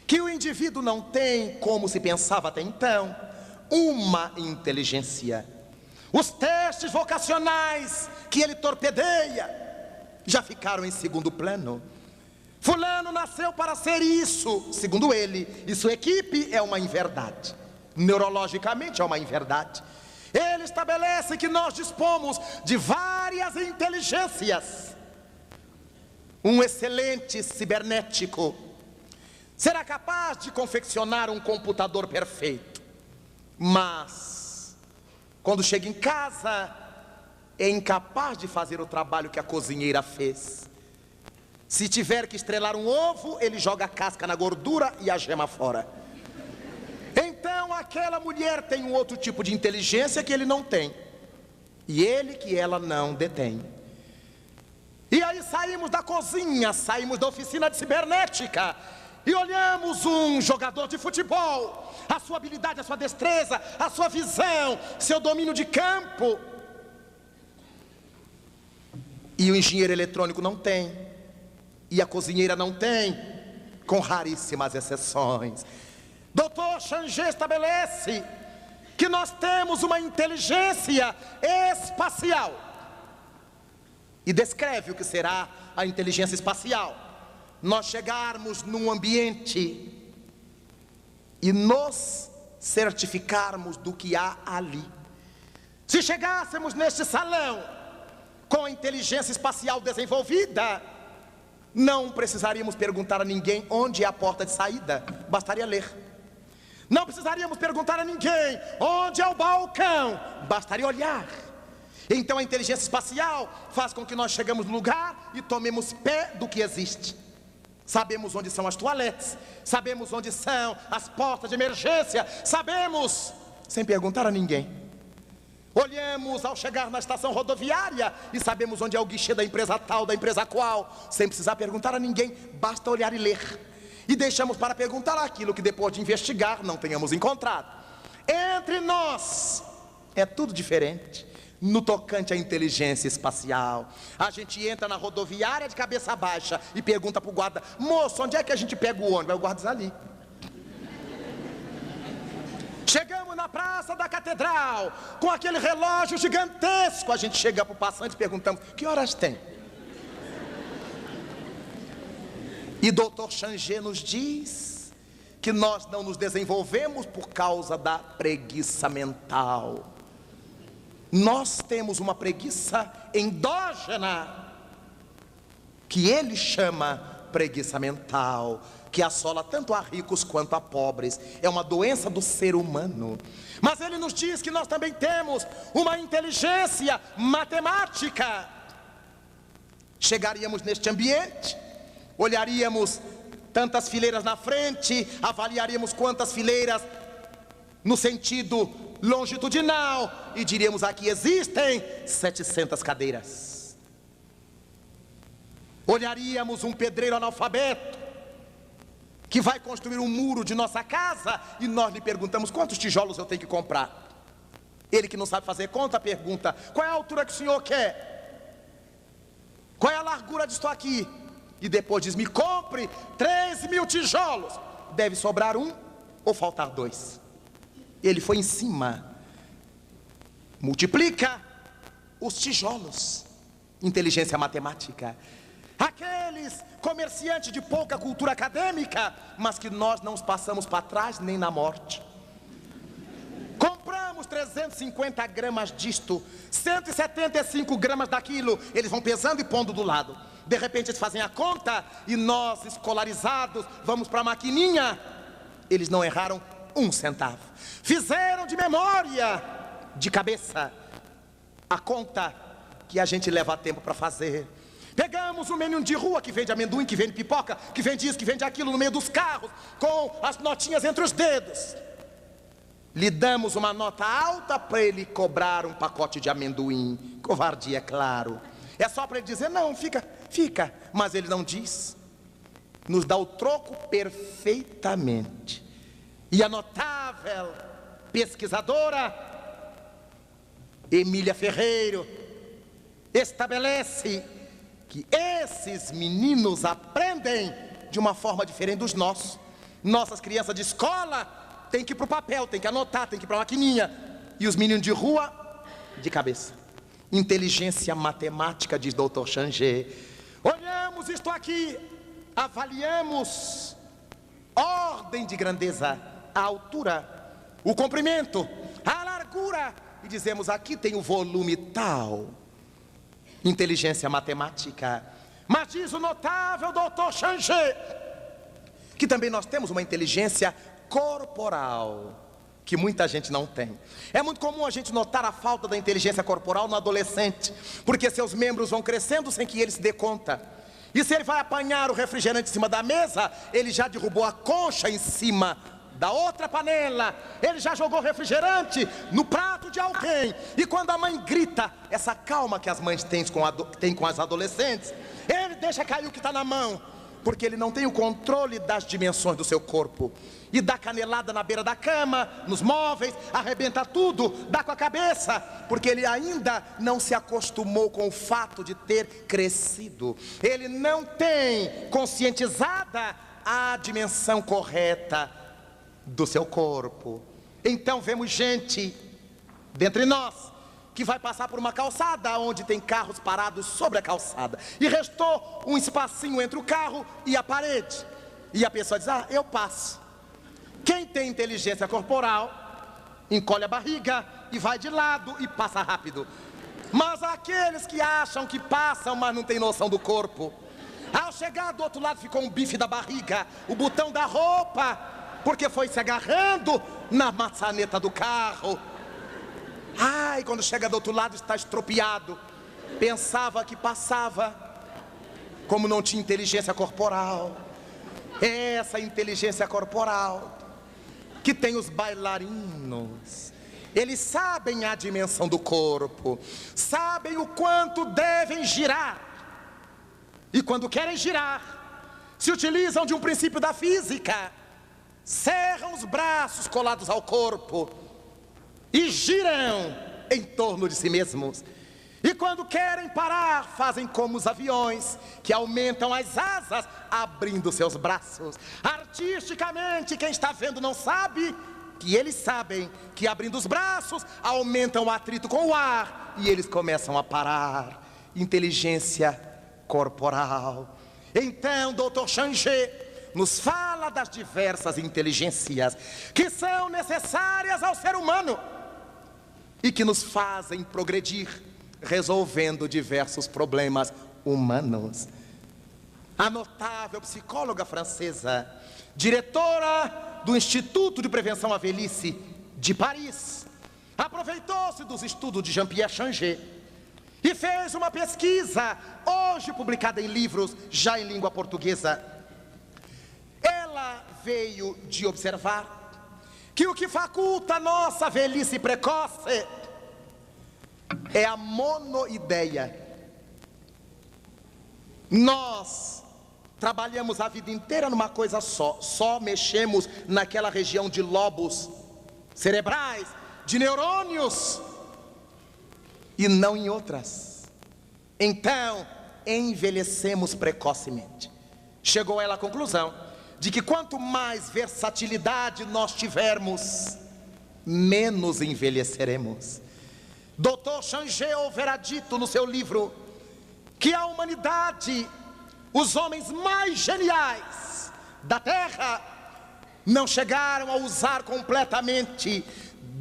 A: que o indivíduo não tem, como se pensava até então, uma inteligência. Os testes vocacionais que ele torpedeia já ficaram em segundo plano. Fulano nasceu para ser isso, segundo ele, e sua equipe é uma inverdade. Neurologicamente é uma inverdade. Ele estabelece que nós dispomos de várias inteligências. Um excelente cibernético será capaz de confeccionar um computador perfeito, mas quando chega em casa é incapaz de fazer o trabalho que a cozinheira fez. Se tiver que estrelar um ovo, ele joga a casca na gordura e a gema fora. Então aquela mulher tem um outro tipo de inteligência que ele não tem, e ele que ela não detém. E aí saímos da cozinha, saímos da oficina de cibernética e olhamos um jogador de futebol, a sua habilidade, a sua destreza, a sua visão, seu domínio de campo. E o engenheiro eletrônico não tem, e a cozinheira não tem, com raríssimas exceções. Doutor Changé estabelece que nós temos uma inteligência espacial e descreve o que será a inteligência espacial. Nós chegarmos num ambiente e nos certificarmos do que há ali. Se chegássemos neste salão com a inteligência espacial desenvolvida, não precisaríamos perguntar a ninguém onde é a porta de saída, bastaria ler. Não precisaríamos perguntar a ninguém onde é o balcão, bastaria olhar. Então a inteligência espacial faz com que nós chegamos no lugar e tomemos pé do que existe. Sabemos onde são as toaletes, sabemos onde são as portas de emergência, sabemos, sem perguntar a ninguém. Olhamos ao chegar na estação rodoviária e sabemos onde é o guichê da empresa tal, da empresa qual, sem precisar perguntar a ninguém, basta olhar e ler. E deixamos para perguntar aquilo que depois de investigar não tenhamos encontrado. Entre nós é tudo diferente. No tocante à inteligência espacial, a gente entra na rodoviária de cabeça baixa e pergunta para o guarda: moço, onde é que a gente pega o ônibus? Aí o guarda diz: ali. Chegamos na Praça da Catedral, com aquele relógio gigantesco, a gente chega para o passante e perguntamos: que horas tem? E Dr. Changé nos diz que nós não nos desenvolvemos por causa da preguiça mental. Nós temos uma preguiça endógena, que ele chama preguiça mental, que assola tanto a ricos quanto a pobres. É uma doença do ser humano. Mas ele nos diz que nós também temos uma inteligência matemática. Chegaríamos neste ambiente, olharíamos tantas fileiras na frente, avaliaríamos quantas fileiras no sentido longitudinal e diríamos: aqui existem 700 cadeiras. Olharíamos um pedreiro analfabeto que vai construir um muro de nossa casa e nós lhe perguntamos: quantos tijolos eu tenho que comprar? Ele, que não sabe fazer conta, pergunta: qual é a altura que o senhor quer? Qual é a largura disto aqui? E depois diz: me compre 3.000 tijolos. Deve sobrar um ou faltar 2? Ele foi em cima, multiplica os tijolos. Inteligência matemática. Aqueles comerciantes de pouca cultura acadêmica, mas que nós não os passamos para trás nem na morte. Compramos 350 gramas disto, 175 gramas daquilo. Eles vão pesando e pondo do lado. De repente eles fazem a conta e nós, escolarizados, vamos para a maquininha. Eles não erraram 1 centavo. Fizeram de memória, de cabeça, a conta que a gente leva tempo para fazer. Pegamos um menino de rua que vende amendoim, que vende pipoca, que vende isso, que vende aquilo no meio dos carros, com as notinhas entre os dedos. Lhe damos uma nota alta para ele cobrar um pacote de amendoim. Covardia, é claro. É só para ele dizer: não, fica. Mas ele não diz. Nos dá o troco perfeitamente. E a notável pesquisadora Emília Ferreiro estabelece que esses meninos aprendem de uma forma diferente dos nossos. Nossas crianças de escola têm que ir para o papel, têm que anotar, têm que ir para a maquininha. E os meninos de rua, de cabeça. Inteligência matemática, diz Dr. Changé. Olhamos isto aqui, avaliamos ordem de grandeza, a altura, o comprimento, a largura, e dizemos: aqui tem o volume tal. Inteligência matemática. Mas diz o notável Dr. Changé que também nós temos uma inteligência corporal, que muita gente não tem. É muito comum a gente notar a falta da inteligência corporal no adolescente, porque seus membros vão crescendo sem que ele se dê conta. E se ele vai apanhar o refrigerante em cima da mesa, ele já derrubou a concha em cima da outra panela, ele já jogou refrigerante no prato de alguém. E quando a mãe grita, essa calma que as mães têm com as adolescentes, ele deixa cair o que está na mão, porque ele não tem o controle das dimensões do seu corpo. E dá canelada na beira da cama, nos móveis, arrebenta tudo, dá com a cabeça, porque ele ainda não se acostumou com o fato de ter crescido. Ele não tem conscientizada a dimensão correta do seu corpo. Então vemos gente dentre nós que vai passar por uma calçada onde tem carros parados sobre a calçada, e restou um espacinho entre o carro e a parede, e a pessoa diz: ah, eu passo. Quem tem inteligência corporal encolhe a barriga e vai de lado e passa rápido. Mas aqueles que acham que passam, mas não tem noção do corpo, ao chegar do outro lado ficou um bife da barriga, o botão da roupa, porque foi se agarrando na maçaneta do carro. Ai, quando chega do outro lado está estropiado. Pensava que passava, como não tinha inteligência corporal. Essa inteligência corporal que tem os bailarinos. Eles sabem a dimensão do corpo, sabem o quanto devem girar. E quando querem girar, se utilizam de um princípio da física. Cerram os braços colados ao corpo e giram em torno de si mesmos. E quando querem parar, fazem como os aviões, que aumentam as asas, abrindo seus braços. Artisticamente, quem está vendo não sabe que eles sabem que abrindo os braços, aumentam o atrito com o ar, e eles começam a parar. Inteligência corporal. Então, Dr. Changé nos fala das diversas inteligências que são necessárias ao ser humano e que nos fazem progredir, resolvendo diversos problemas humanos. A notável psicóloga francesa, diretora do Instituto de Prevenção à Velhice de Paris, aproveitou-se dos estudos de Jean-Pierre Changé e fez uma pesquisa, hoje publicada em livros, já em língua portuguesa. Ela veio de observar que o que faculta a nossa velhice precoce é a monoideia. Nós trabalhamos a vida inteira numa coisa só mexemos naquela região de lobos cerebrais, de neurônios, e não em outras. Então, envelhecemos precocemente. Chegou ela à conclusão de que quanto mais versatilidade nós tivermos, menos envelheceremos. Dr. Changé houvera dito no seu livro que a humanidade, os homens mais geniais da Terra, não chegaram a usar completamente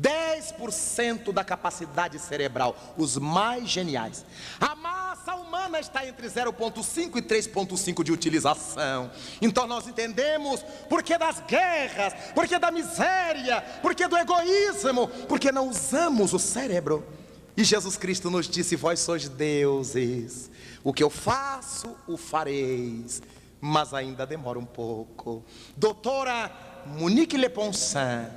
A: 10% da capacidade cerebral, os mais geniais. A massa humana está entre 0,5 e 3,5 de utilização. Então nós entendemos por que das guerras, por que da miséria, por que do egoísmo, porque não usamos o cérebro. E Jesus Cristo nos disse: vós sois deuses, o que eu faço, o fareis, mas ainda demora um pouco. Doutora Monique Leponsin,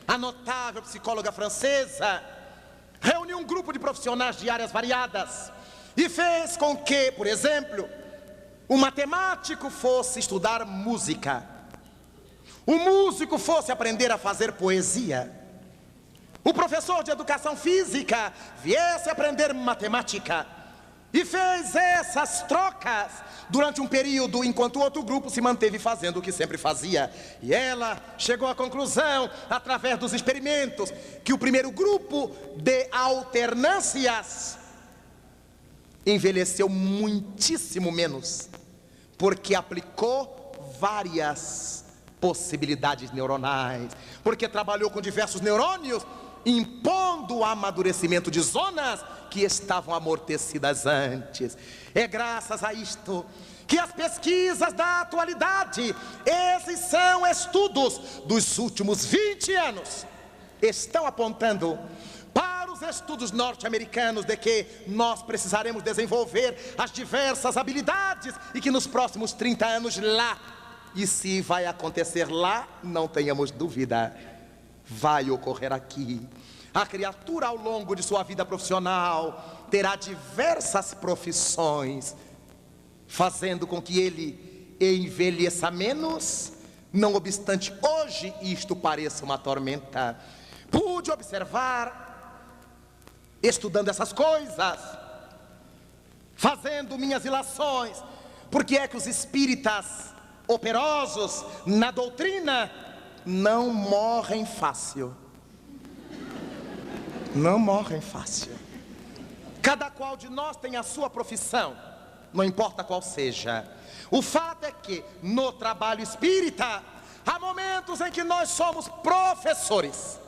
A: a notável psicóloga francesa, reuniu um grupo de profissionais de áreas variadas e fez com que, por exemplo, o matemático fosse estudar música, o músico fosse aprender a fazer poesia, o professor de educação física viesse aprender matemática. E fez essas trocas durante um período, enquanto o outro grupo se manteve fazendo o que sempre fazia. E ela chegou à conclusão, através dos experimentos, que o primeiro grupo de alternâncias envelheceu muitíssimo menos, porque aplicou várias possibilidades neuronais, porque trabalhou com diversos neurônios, impondo o amadurecimento de zonas que estavam amortecidas antes. É graças a isto que as pesquisas da atualidade, esses são estudos dos últimos 20 anos, estão apontando para os estudos norte-americanos de que nós precisaremos desenvolver as diversas habilidades e que nos próximos 30 anos lá, e se vai acontecer lá, não tenhamos dúvida, vai ocorrer aqui. A criatura ao longo de sua vida profissional terá diversas profissões, fazendo com que ele envelheça menos, não obstante hoje isto pareça uma tormenta. Pude observar, estudando essas coisas, fazendo minhas ilações, porque é que os espíritas operosos na doutrina não morrem fácil. Não morrem fácil. Cada qual de nós tem a sua profissão, não importa qual seja. O fato é que no trabalho espírita há momentos em que nós somos professores.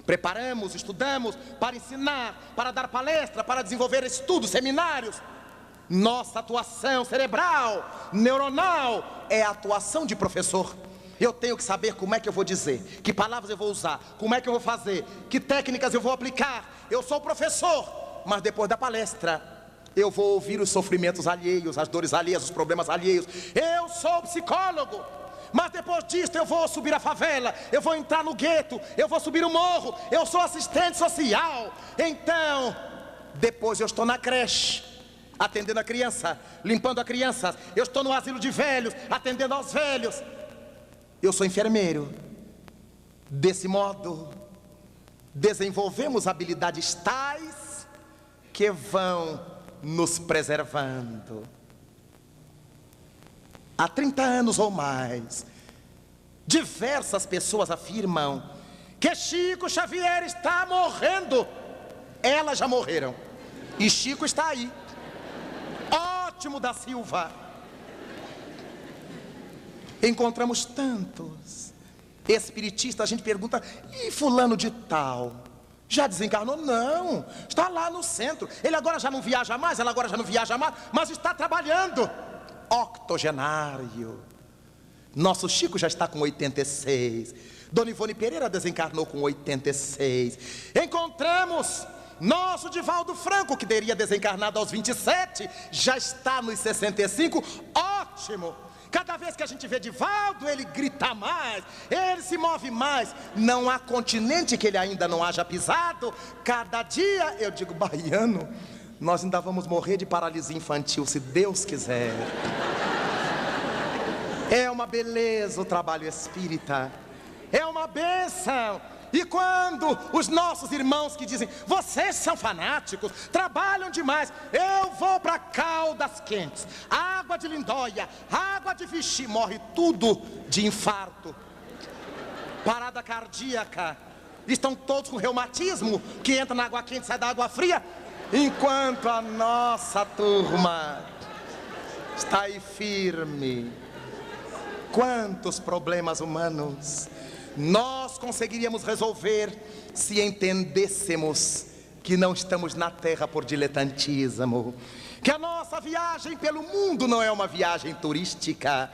A: Preparamos, estudamos para ensinar, para dar palestra, para desenvolver estudos, seminários. Nossa atuação cerebral, neuronal, é a atuação de professor. Eu tenho que saber como é que eu vou dizer, que palavras eu vou usar, como é que eu vou fazer, que técnicas eu vou aplicar. Eu sou professor, mas depois da palestra eu vou ouvir os sofrimentos alheios, as dores alheias, os problemas alheios. Eu sou psicólogo, mas depois disso eu vou subir a favela, eu vou entrar no gueto, eu vou subir o morro. Eu sou assistente social. Então, depois eu estou na creche, atendendo a criança, limpando a criança. Eu estou no asilo de velhos, atendendo aos velhos. Eu sou enfermeiro. Desse modo, desenvolvemos habilidades tais que vão nos preservando. Há 30 anos ou mais, diversas pessoas afirmam que Chico Xavier está morrendo. Elas já morreram e Chico está aí. Ótimo da Silva. Encontramos tantos espiritistas. A gente pergunta: e fulano de tal? Já desencarnou? Não, está lá no centro. Ele agora já não viaja mais, ela agora já não viaja mais, mas está trabalhando. Octogenário. Nosso Chico já está com 86. Dona Ivone Pereira desencarnou com 86. Encontramos nosso Divaldo Franco, que teria desencarnado aos 27, já está nos 65. Ótimo. Cada vez que a gente vê Divaldo, ele grita mais, ele se move mais. Não há continente que ele ainda não haja pisado. Cada dia, eu digo, baiano, nós ainda vamos morrer de paralisia infantil, se Deus quiser. É uma beleza o trabalho espírita, é uma bênção. E quando os nossos irmãos que dizem: vocês são fanáticos, trabalham demais, eu vou para Caldas Quentes, água de Lindóia, água de Vichy, morre tudo de infarto, parada cardíaca, estão todos com reumatismo, que entra na água quente, sai da água fria, enquanto a nossa turma está aí firme. Quantos problemas humanos nós conseguiríamos resolver se entendêssemos que não estamos na terra por diletantismo, que a nossa viagem pelo mundo não é uma viagem turística.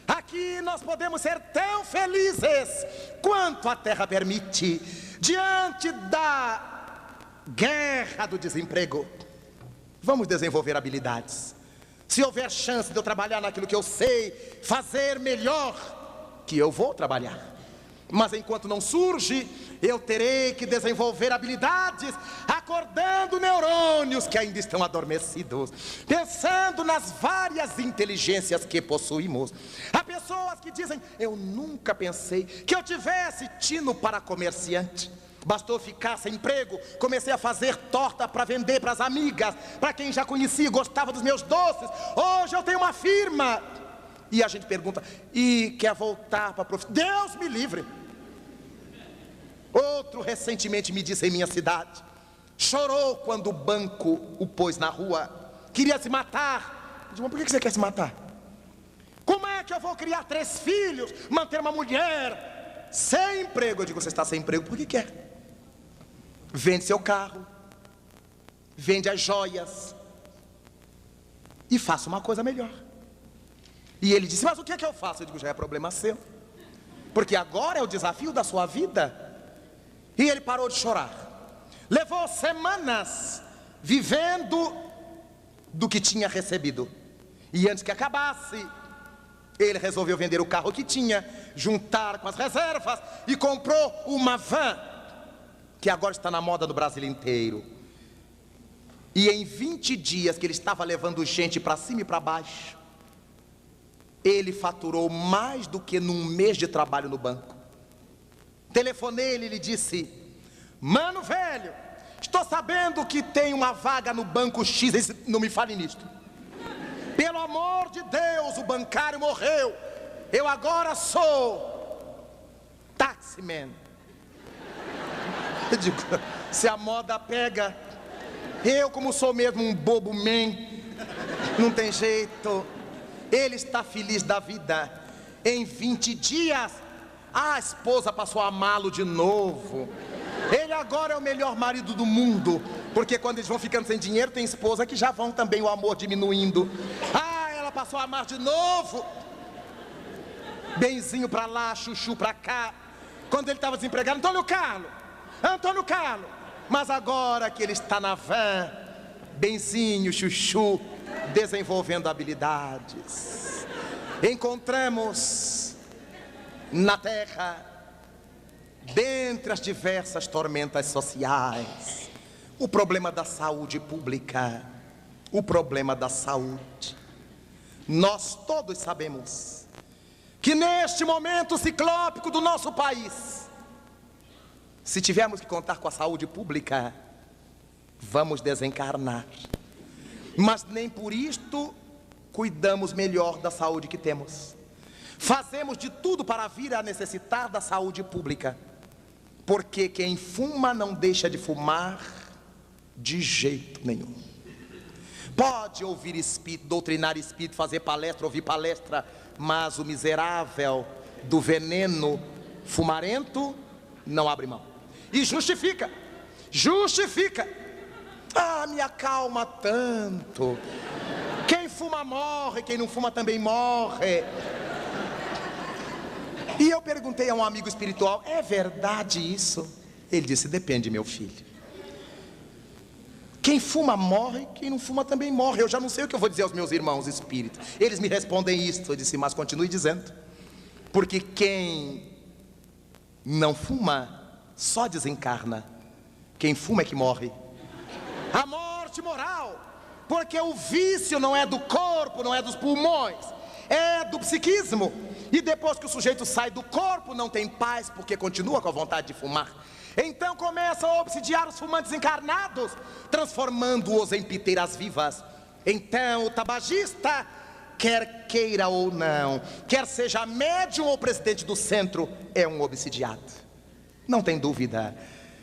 A: Aqui nós podemos ser tão felizes quanto a terra permite. Diante da guerra do desemprego, vamos desenvolver habilidades. Se houver chance de eu trabalhar naquilo que eu sei fazer melhor, que eu vou trabalhar. Mas enquanto não surge, eu terei que desenvolver habilidades, acordando neurônios que ainda estão adormecidos, pensando nas várias inteligências que possuímos. Há pessoas que dizem: eu nunca pensei que eu tivesse tino para comerciante. Bastou ficar sem emprego, comecei a fazer torta para vender para as amigas, para quem já conhecia e gostava dos meus doces. Hoje eu tenho uma firma. E a gente pergunta: e quer voltar para a profissão? Deus me livre. Outro recentemente me disse em minha cidade, chorou quando o banco o pôs na rua, queria se matar. Eu digo: mas por que você quer se matar? Como é que eu vou criar 3 filhos, manter uma mulher sem emprego? Eu digo: você está sem emprego, por que quer? Vende seu carro, vende as joias e faça uma coisa melhor. E ele disse: mas o que é que eu faço? Eu digo: já é problema seu, porque agora é o desafio da sua vida. E ele parou de chorar. Levou semanas vivendo do que tinha recebido. E antes que acabasse, ele resolveu vender o carro que tinha, juntar com as reservas e comprou uma van, que agora está na moda do Brasil inteiro. E em 20 dias que ele estava levando gente para cima e para baixo, ele faturou mais do que num mês de trabalho no banco. Telefonei ele e disse: mano velho, estou sabendo que tem uma vaga no banco X. Ele disse: não me fale nisto. Pelo amor de Deus, o bancário morreu. Eu agora sou taximan. Eu digo: se a moda pega, eu como sou mesmo um bobo man, não tem jeito. Ele está feliz da vida. Em 20 dias, a esposa passou a amá-lo de novo. Ele agora é o melhor marido do mundo, porque quando eles vão ficando sem dinheiro, tem esposa que já vão também o amor diminuindo. Ela passou a amar de novo. Benzinho pra lá, chuchu pra cá. Quando ele estava desempregado: Antônio Carlos. Mas agora que ele está na van, benzinho, chuchu, desenvolvendo habilidades. Encontramos na terra, dentre as diversas tormentas sociais, o problema da saúde pública, o problema da saúde. Nós todos sabemos que neste momento ciclópico do nosso país, Se tivermos que contar com a saúde pública, vamos desencarnar. Mas nem por isto cuidamos melhor da saúde que temos. Fazemos de tudo para vir a necessitar da saúde pública. Porque quem fuma não deixa de fumar de jeito nenhum. Pode ouvir espírito, doutrinar espírito, fazer palestra, ouvir palestra, mas o miserável do veneno fumarento não abre mão. E justifica. Ah, me acalma tanto. Quem fuma morre, quem não fuma também morre. E eu perguntei a um amigo espiritual, é verdade isso? Ele disse, depende, meu filho. Quem fuma morre, quem não fuma também morre. Eu já não sei o que eu vou dizer aos meus irmãos espíritos. Eles me respondem isto. Eu disse, mas continue dizendo. Porque quem não fuma, só desencarna. Quem fuma é que morre. A morte moral. Porque o vício não é do corpo, não é dos pulmões, é do psiquismo. E depois que o sujeito sai do corpo, não tem paz, porque continua com a vontade de fumar. Então começam a obsidiar os fumantes encarnados, transformando-os em piteiras vivas. Então o tabagista, quer queira ou não, quer seja médium ou presidente do centro, é um obsidiado. Não tem dúvida.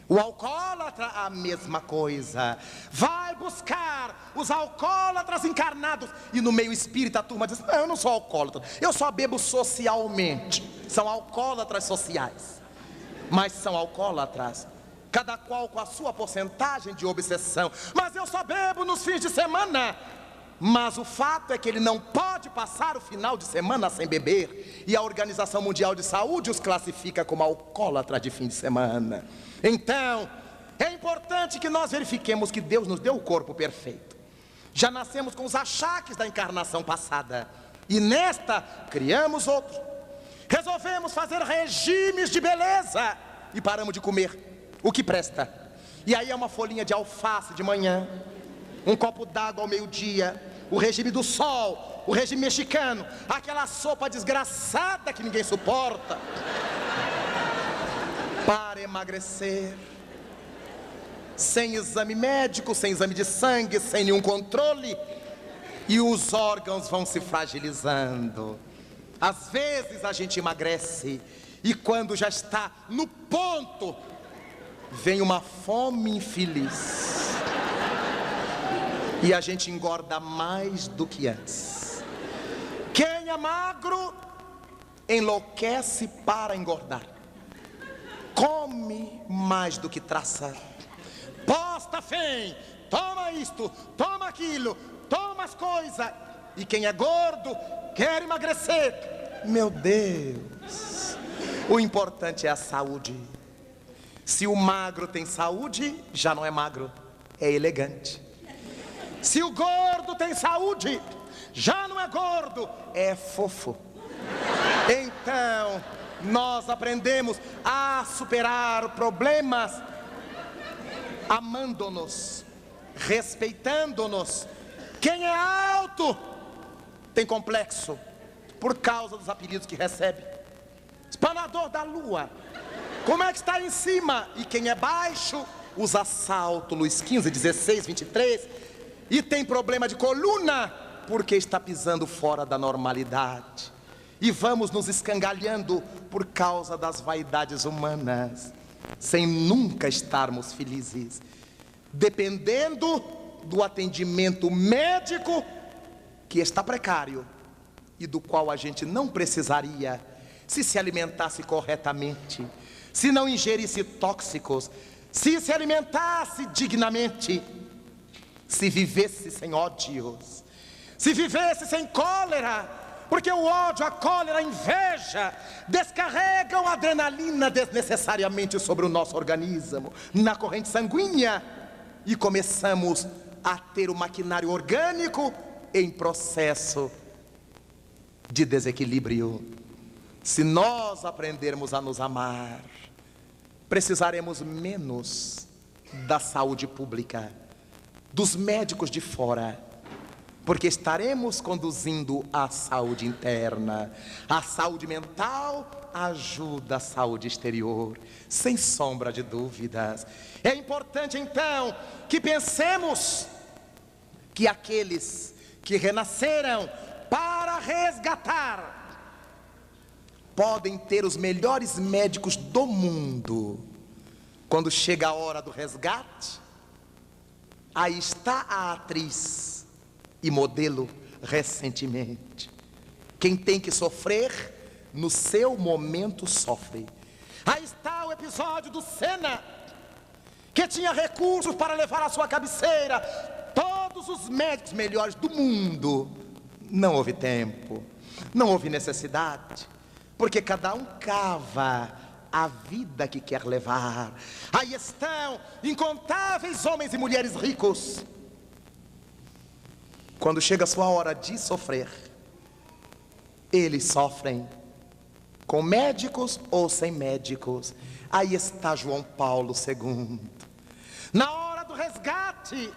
A: O alcoólatra, a mesma coisa. Vai buscar os alcoólatras encarnados. E no meio espírita a turma diz, não, eu não sou alcoólatra, eu só bebo socialmente. São alcoólatras sociais, mas são alcoólatras, cada qual com a sua porcentagem de obsessão. Mas eu só bebo nos fins de semana. Mas o fato é que ele não pode passar o final de semana sem beber. E a Organização Mundial de Saúde os classifica como alcoólatra de fim de semana. Então, é importante que nós verifiquemos que Deus nos deu o corpo perfeito. Já nascemos com os achaques da encarnação passada. E nesta, criamos outro. Resolvemos fazer regimes de beleza e paramos de comer o que presta. E aí é uma folhinha de alface de manhã, um copo d'água ao meio-dia, o regime do sol, o regime mexicano, aquela sopa desgraçada que ninguém suporta, para emagrecer, sem exame médico, sem exame de sangue, sem nenhum controle, e os órgãos vão se fragilizando. Às vezes a gente emagrece, e quando já está no ponto, vem uma fome infeliz, e a gente engorda mais do que antes. Quem é magro, enlouquece para engordar. Come mais do que traça. Posta fém, toma isto, toma aquilo, toma as coisas. E quem é gordo, quer emagrecer. Meu Deus, o importante é a saúde. Se o magro tem saúde, já não é magro, é elegante. Se o gordo tem saúde, já não é gordo, é fofo. Então, nós aprendemos a superar problemas amando-nos, respeitando-nos. Quem é alto tem complexo por causa dos apelidos que recebe. Espanador da lua, como é que está em cima? E quem é baixo usa salto, Luís 15, 16, 23, e tem problema de coluna porque está pisando fora da normalidade. E vamos nos escangalhando por causa das vaidades humanas, sem nunca estarmos felizes, dependendo do atendimento médico que está precário e do qual a gente não precisaria se alimentasse corretamente, se não ingerisse tóxicos, se alimentasse dignamente, se vivesse sem ódios, se vivesse sem cólera, porque o ódio, a cólera, a inveja descarregam adrenalina desnecessariamente sobre o nosso organismo, na corrente sanguínea, e começamos a ter o maquinário orgânico em processo de desequilíbrio. Se nós aprendermos a nos amar, precisaremos menos da saúde pública, dos médicos de fora, porque estaremos conduzindo a saúde interna. A saúde mental ajuda a saúde exterior, sem sombra de dúvidas. É importante então que pensemos que aqueles que renasceram para resgatar podem ter os melhores médicos do mundo. Quando chega a hora do resgate, aí está a atriz e modelo recentemente. Quem tem que sofrer, no seu momento sofre. Aí está o episódio do Senna, que tinha recursos para levar à sua cabeceira todos os médicos melhores do mundo. Não houve tempo, não houve necessidade, porque cada um cava a vida que quer levar. Aí estão incontáveis homens e mulheres ricos. Quando chega a sua hora de sofrer, eles sofrem com médicos ou sem médicos. Aí está João Paulo II. Na hora do resgate,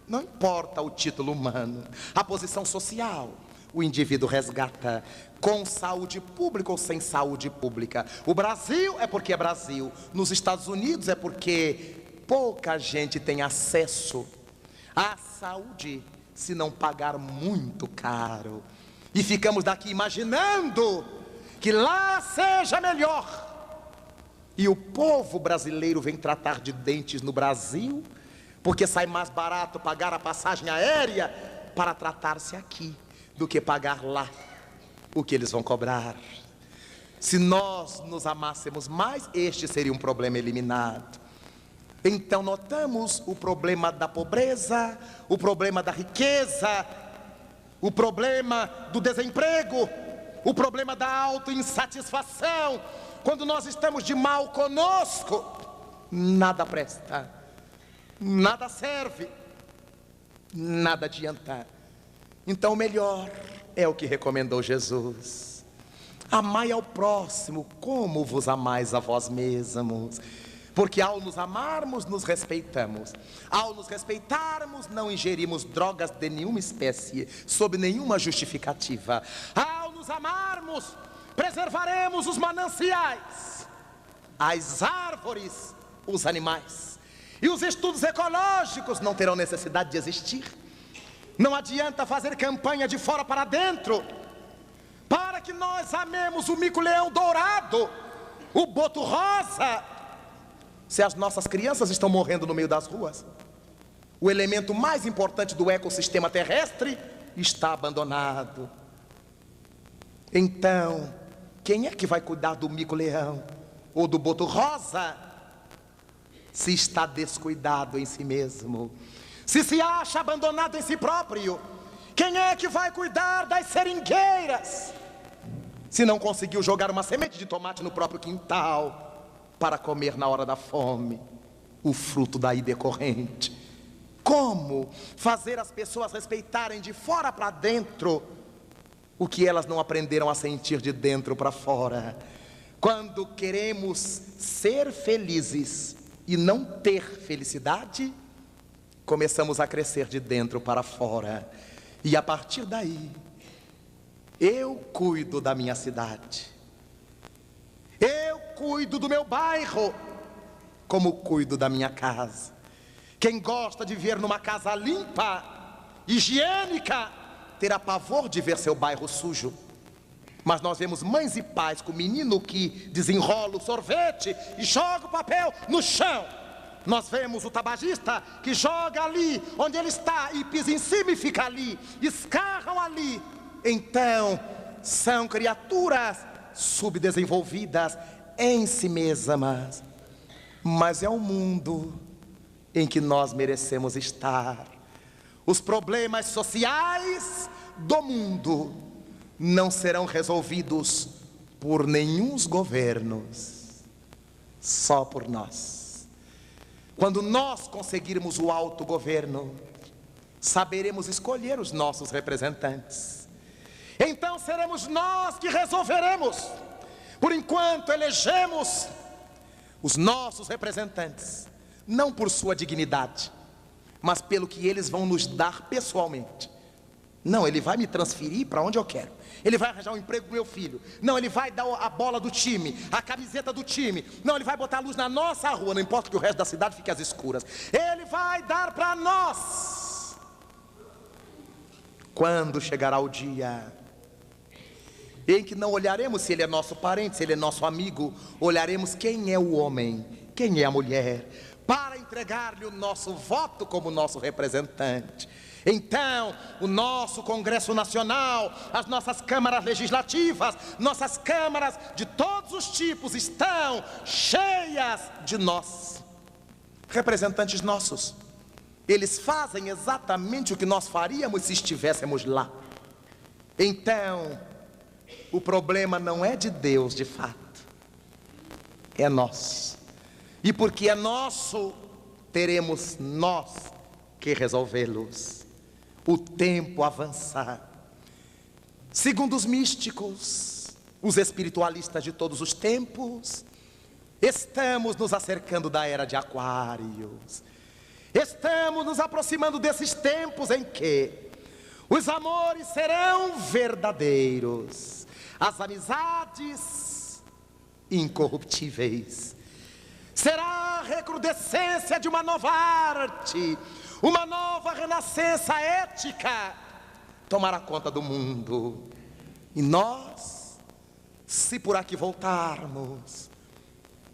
A: não importa o título humano, a posição social, o indivíduo resgata, com saúde pública ou sem saúde pública. O Brasil é porque é Brasil. Nos Estados Unidos é porque pouca gente tem acesso à saúde, se não pagar muito caro. E ficamos daqui imaginando que lá seja melhor. E o povo brasileiro vem tratar de dentes no Brasil, porque sai mais barato pagar a passagem aérea para tratar-se aqui do que pagar lá o que eles vão cobrar. Se nós nos amássemos mais, este seria um problema eliminado. Então notamos o problema da pobreza, o problema da riqueza, o problema do desemprego, o problema da autoinsatisfação. Quando nós estamos de mal conosco, nada presta, nada serve, nada adianta. Então o melhor é o que recomendou Jesus: amai ao próximo como vos amais a vós mesmos. Porque ao nos amarmos, nos respeitamos. Ao nos respeitarmos, não ingerimos drogas de nenhuma espécie, sob nenhuma justificativa. Ao nos amarmos, preservaremos os mananciais, as árvores, os animais. E os estudos ecológicos não terão necessidade de existir. Não adianta fazer campanha de fora para dentro, para que nós amemos o mico-leão dourado, o boto rosa, se as nossas crianças estão morrendo no meio das ruas. O elemento mais importante do ecossistema terrestre está abandonado. Então, quem é que vai cuidar do mico-leão ou do boto rosa, se está descuidado em si mesmo? Se acha abandonado em si próprio, quem é que vai cuidar das seringueiras, se não conseguiu jogar uma semente de tomate no próprio quintal para comer na hora da fome, o fruto daí decorrente? Como fazer as pessoas respeitarem de fora para dentro o que elas não aprenderam a sentir de dentro para fora? Quando queremos ser felizes e não ter felicidade, começamos a crescer de dentro para fora. E a partir daí, eu cuido da minha cidade, eu cuido do meu bairro, como cuido da minha casa. Quem gosta de viver numa casa limpa, higiênica, terá pavor de ver seu bairro sujo. Mas nós vemos mães e pais com o menino que desenrola o sorvete e joga o papel no chão. Nós vemos o tabagista que joga ali onde ele está e pisa em cima e fica ali, escarram ali. Então, são criaturas subdesenvolvidas em si mesmas. Mas é um mundo em que nós merecemos estar. Os problemas sociais do mundo não serão resolvidos por nenhum governos, só por nós. Quando nós conseguirmos o autogoverno, saberemos escolher os nossos representantes. Então seremos nós que resolveremos. Por enquanto elegemos os nossos representantes, não por sua dignidade, mas pelo que eles vão nos dar pessoalmente. Não, ele vai me transferir para onde eu quero. Ele vai arranjar um emprego para o meu filho. Não, ele vai dar a bola do time, a camiseta do time. Não, ele vai botar a luz na nossa rua, não importa que o resto da cidade fique às escuras. Ele vai dar para nós. Quando chegará o dia em que não olharemos se ele é nosso parente, se ele é nosso amigo, olharemos quem é o homem, quem é a mulher, para entregar-lhe o nosso voto como nosso representante. Então, o nosso Congresso Nacional, as nossas câmaras legislativas, nossas câmaras de todos os tipos estão cheias de nós, representantes nossos. Eles fazem exatamente o que nós faríamos se estivéssemos lá. Então, o problema não é de Deus de fato, é nosso. E porque é nosso, teremos nós que resolvê-los. O tempo avançar. Segundo os místicos, os espiritualistas de todos os tempos, estamos nos acercando da era de Aquários. Estamos nos aproximando desses tempos em que os amores serão verdadeiros, as amizades incorruptíveis. Será a recrudescência de uma nova arte, uma nova renascença ética tomará conta do mundo. E nós, se por aqui voltarmos,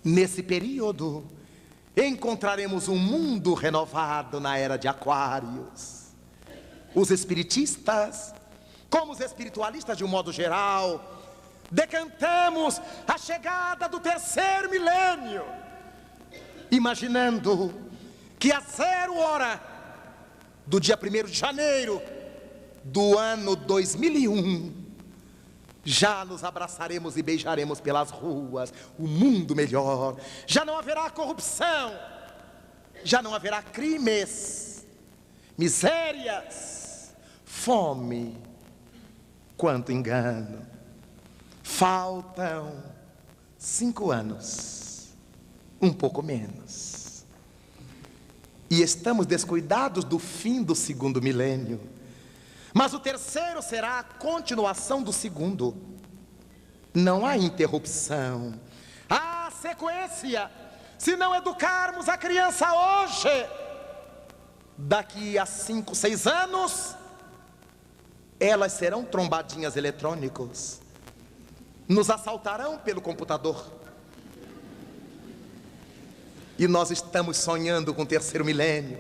A: nesse período, encontraremos um mundo renovado na era de Aquários. Os espiritistas, como os espiritualistas de um modo geral, decantamos a chegada do terceiro milênio, imaginando que a 0 hora do dia 1º de janeiro do ano 2001, já nos abraçaremos e beijaremos pelas ruas, o mundo melhor. Já não haverá corrupção, já não haverá crimes, misérias, fome, quanto engano. Faltam 5 anos, um pouco menos, e estamos descuidados do fim do 2º milênio. Mas o terceiro será a continuação do 2º. Não há interrupção, há sequência. Se não educarmos a criança hoje, daqui a 5, 6 anos, elas serão trombadinhas eletrônicos, nos assaltarão pelo computador. E nós estamos sonhando com o terceiro milênio,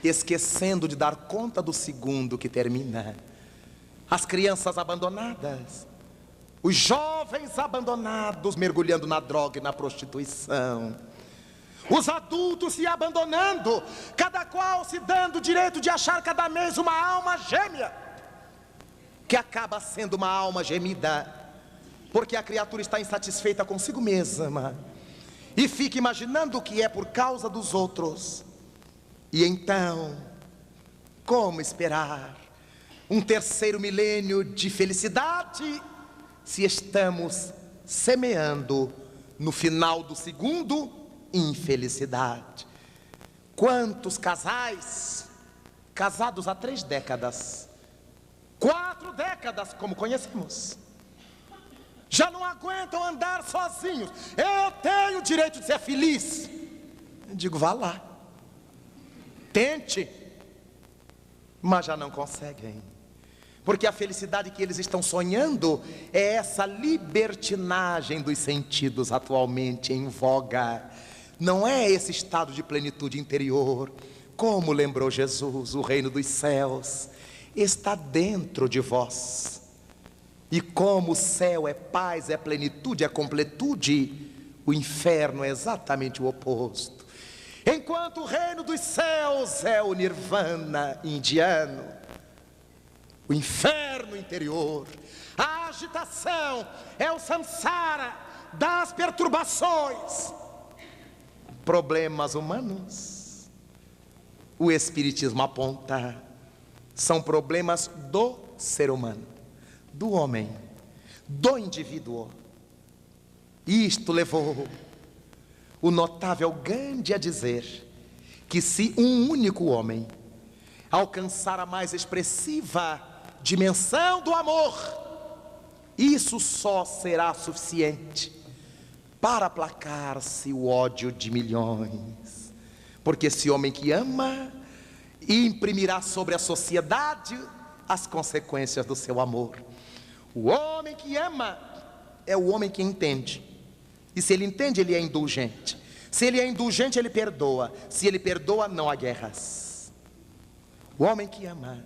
A: esquecendo de dar conta do 2º que termina. As crianças abandonadas, os jovens abandonados, mergulhando na droga e na prostituição, os adultos se abandonando, cada qual se dando o direito de achar cada mês uma alma gêmea, que acaba sendo uma alma gemida, porque a criatura está insatisfeita consigo mesma e fica imaginando que é por causa dos outros. E então, como esperar um terceiro milênio de felicidade se estamos semeando no final do 2º infelicidade? Quantos casais casados há 3 décadas, 4 décadas, como conhecemos, já não aguentam andar sozinhos. Eu tenho o direito de ser feliz. Eu digo, vá lá, tente, mas já não conseguem, porque a felicidade que eles estão sonhando é essa libertinagem dos sentidos atualmente em voga. Não é esse estado de plenitude interior. Como lembrou Jesus, o reino dos céus está dentro de vós. E como o céu é paz, é plenitude, é completude, o inferno é exatamente o oposto. Enquanto o reino dos céus é o nirvana indiano, o inferno interior, a agitação é o samsara das perturbações, problemas humanos. O Espiritismo aponta, são problemas do ser humano, do homem, do indivíduo. Isto levou o notável Gandhi a dizer que se um único homem alcançar a mais expressiva dimensão do amor, isso só será suficiente para aplacar-se o ódio de milhões. Porque esse homem que ama imprimirá sobre a sociedade as consequências do seu amor. O homem que ama é o homem que entende. E se ele entende, ele é indulgente. Se ele é indulgente, ele perdoa. Se ele perdoa, não há guerras. O homem que ama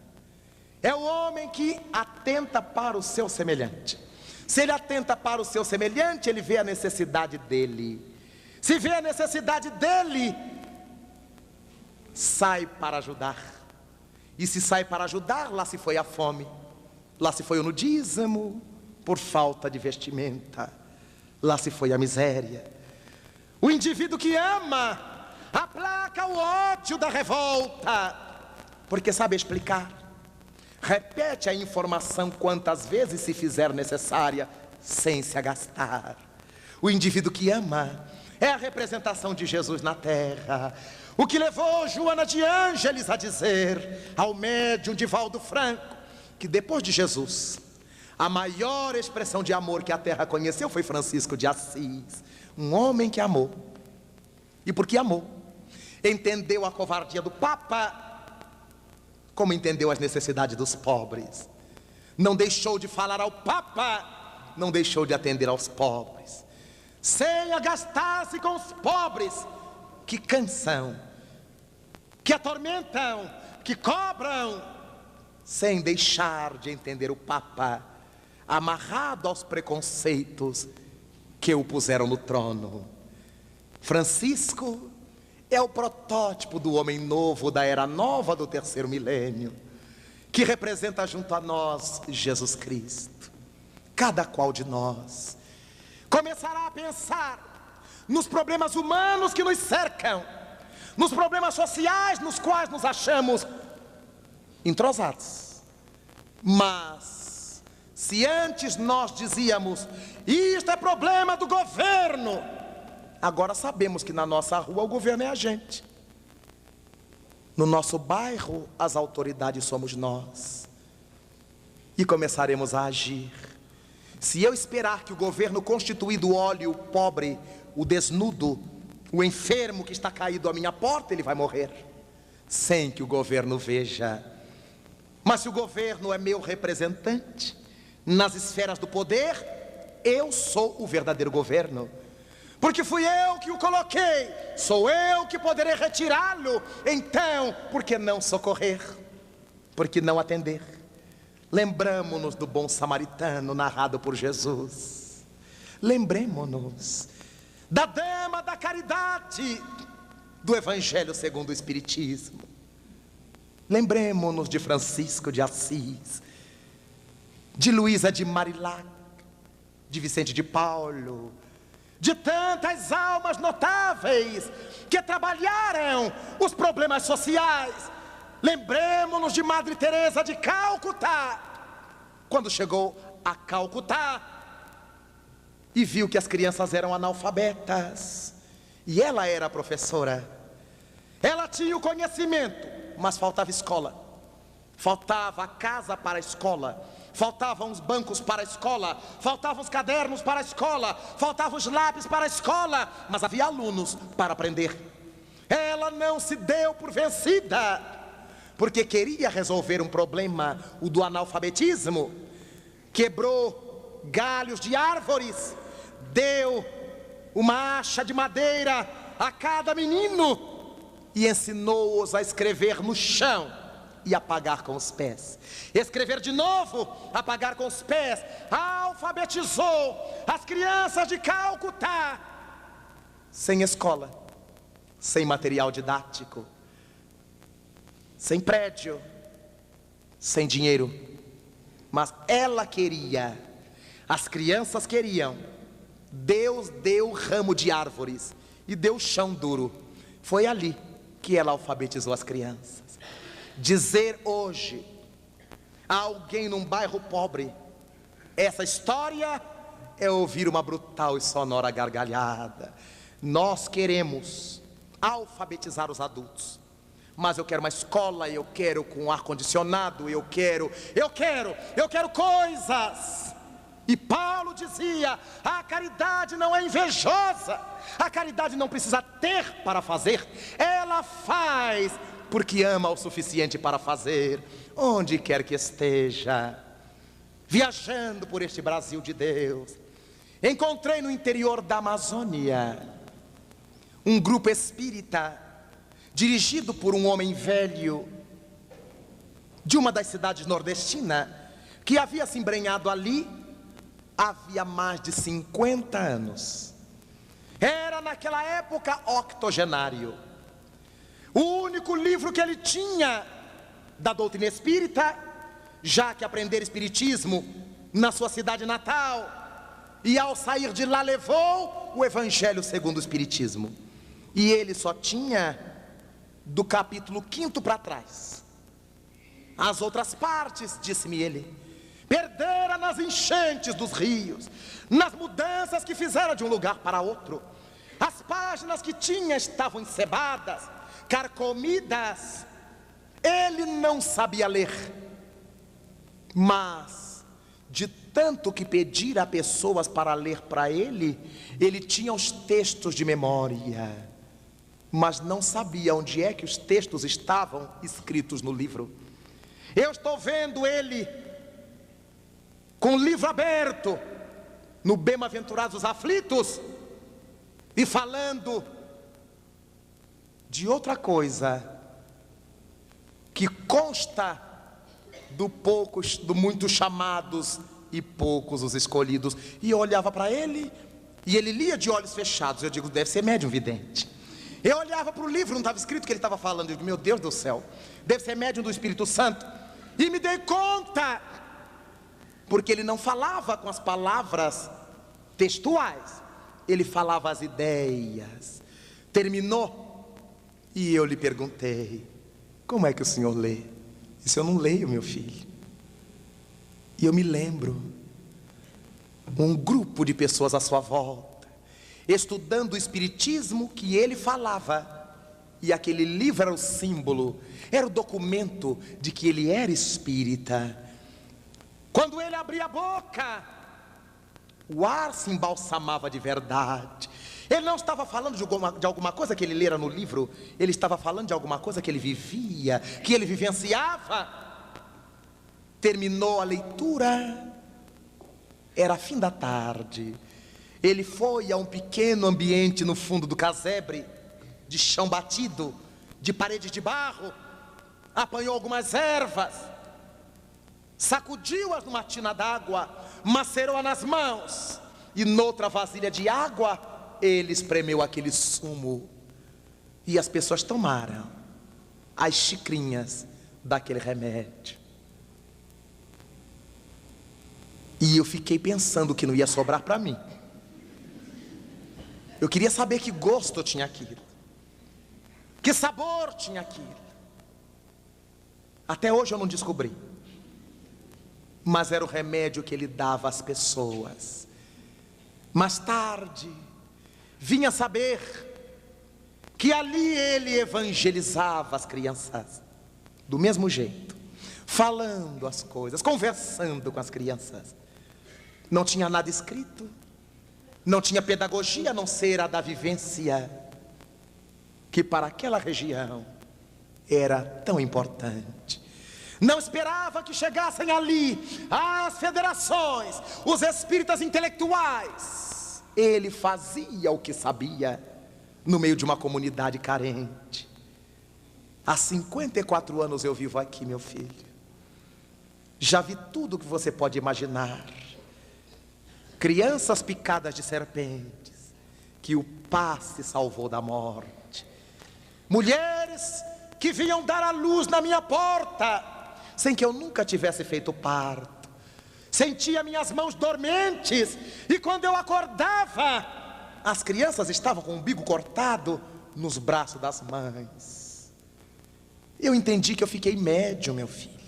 A: é o homem que atenta para o seu semelhante. Se ele atenta para o seu semelhante, ele vê a necessidade dele. Se vê a necessidade dele, sai para ajudar. E se sai para ajudar, lá se foi a fome, lá se foi o nudismo, por falta de vestimenta, lá se foi a miséria. O indivíduo que ama aplaca o ódio da revolta, porque sabe explicar. Repete a informação quantas vezes se fizer necessária, sem se agastar. O indivíduo que ama é a representação de Jesus na terra. O que levou Joana de Ângeles a dizer ao médium Divaldo Franco que depois de Jesus, a maior expressão de amor que a terra conheceu foi Francisco de Assis. Um homem que amou. E porque amou, entendeu a covardia do Papa, como entendeu as necessidades dos pobres. Não deixou de falar ao Papa, não deixou de atender aos pobres, sem agastar-se com os pobres que cansam, que atormentam, que cobram, sem deixar de entender o Papa, amarrado aos preconceitos que o puseram no trono. Francisco é o protótipo do homem novo da era nova do terceiro milênio, que representa junto a nós Jesus Cristo. Cada qual de nós começará a pensar nos problemas humanos que nos cercam, nos problemas sociais nos quais nos achamos entrosados. Mas se antes nós dizíamos, isto é problema do governo, agora sabemos que na nossa rua o governo é a gente. No nosso bairro as autoridades somos nós. E começaremos a agir. Se eu esperar que o governo constituído olhe o pobre, o desnudo, o enfermo que está caído à minha porta, ele vai morrer, sem que o governo veja. Mas se o governo é meu representante nas esferas do poder, eu sou o verdadeiro governo. Porque fui eu que o coloquei, sou eu que poderei retirá-lo. Então, por que não socorrer? Por que não atender? Lembramo-nos do bom samaritano narrado por Jesus. Lembremo-nos da dama da caridade do Evangelho segundo o Espiritismo. Lembremo-nos de Francisco de Assis, de Luísa de Marilac, de Vicente de Paulo, de tantas almas notáveis que trabalharam os problemas sociais. Lembremos-nos de Madre Teresa de Calcutá, quando chegou a Calcutá e viu que as crianças eram analfabetas, e ela era professora. Ela tinha o conhecimento, mas faltava escola, faltava a casa para a escola, faltavam os bancos para a escola, faltavam os cadernos para a escola, faltavam os lápis para a escola, mas havia alunos para aprender. Ela não se deu por vencida, porque queria resolver um problema, o do analfabetismo. Quebrou galhos de árvores, deu uma acha de madeira a cada menino e ensinou-os a escrever no chão e apagar com os pés. Escrever de novo, apagar com os pés. Alfabetizou as crianças de Calcutá, sem escola, sem material didático, sem prédio, sem dinheiro. Mas ela queria, as crianças queriam. Deus deu ramo de árvores e deu chão duro. Foi ali que ela alfabetizou as crianças. Dizer hoje a alguém num bairro pobre essa história é ouvir uma brutal e sonora gargalhada. Nós queremos alfabetizar os adultos, mas eu quero uma escola, eu quero com ar-condicionado, eu quero coisas. E Paulo dizia: a caridade não é invejosa, a caridade não precisa ter para fazer, ela faz porque ama o suficiente para fazer. Onde quer que esteja, viajando por este Brasil de Deus, encontrei no interior da Amazônia um grupo espírita, dirigido por um homem velho, de uma das cidades nordestinas, que havia se embrenhado ali havia mais de 50 anos. Era naquela época octogenário. O único livro que ele tinha da doutrina espírita, já que aprender espiritismo na sua cidade natal, e ao sair de lá levou o Evangelho segundo o Espiritismo. E ele só tinha do capítulo 5º para trás. As outras partes, disse-me ele, perdera nas enchentes dos rios, nas mudanças que fizeram de um lugar para outro. As páginas que tinha estavam encebadas, carcomidas. Ele não sabia ler, mas de tanto que pedir a pessoas para ler para ele, ele tinha os textos de memória, mas não sabia onde é que os textos estavam escritos no livro. Eu estou vendo ele com o livro aberto, no Bem-aventurados os aflitos, e falando de outra coisa, que consta do muitos chamados e poucos os escolhidos. E eu olhava para ele, e ele lia de olhos fechados. Eu digo: deve ser médium vidente. Eu olhava para o livro, não estava escrito o que ele estava falando. Eu digo: meu Deus do céu, deve ser médium do Espírito Santo. E me dei conta, porque ele não falava com as palavras textuais, ele falava as ideias. Terminou, e eu lhe perguntei: como é que o senhor lê? Disse: eu não leio, meu filho. E eu me lembro, um grupo de pessoas à sua volta, estudando o espiritismo que ele falava, e aquele livro era o símbolo, era o documento de que ele era espírita. Quando ele abria a boca, o ar se embalsamava de verdade. Ele não estava falando de alguma coisa que ele lera no livro, ele estava falando de alguma coisa que ele vivia, que ele vivenciava. Terminou a leitura, era fim da tarde. Ele foi a um pequeno ambiente no fundo do casebre, de chão batido, de paredes de barro, apanhou algumas ervas, sacudiu-as numa tina d'água, macerou-a nas mãos, e noutra vasilha de água ele espremeu aquele sumo, e as pessoas tomaram as xicrinhas daquele remédio. E eu fiquei pensando que não ia sobrar para mim. Eu queria saber que gosto tinha aquilo, que sabor tinha aquilo. Até hoje eu não descobri, mas era o remédio que ele dava às pessoas. Mais tarde vinha saber que ali ele evangelizava as crianças do mesmo jeito, falando as coisas, conversando com as crianças. Não tinha nada escrito, não tinha pedagogia a não ser a da vivência, que para aquela região era tão importante. Não esperava que chegassem ali as federações, os espíritas intelectuais. Ele fazia o que sabia no meio de uma comunidade carente. Há 54 anos eu vivo aqui, meu filho. Já vi tudo o que você pode imaginar. Crianças picadas de serpentes, que o passe salvou da morte. Mulheres que vinham dar à luz na minha porta, sem que eu nunca tivesse feito parto. Sentia minhas mãos dormentes, e quando eu acordava, as crianças estavam com o umbigo cortado nos braços das mães. Eu entendi que eu fiquei médium, meu filho.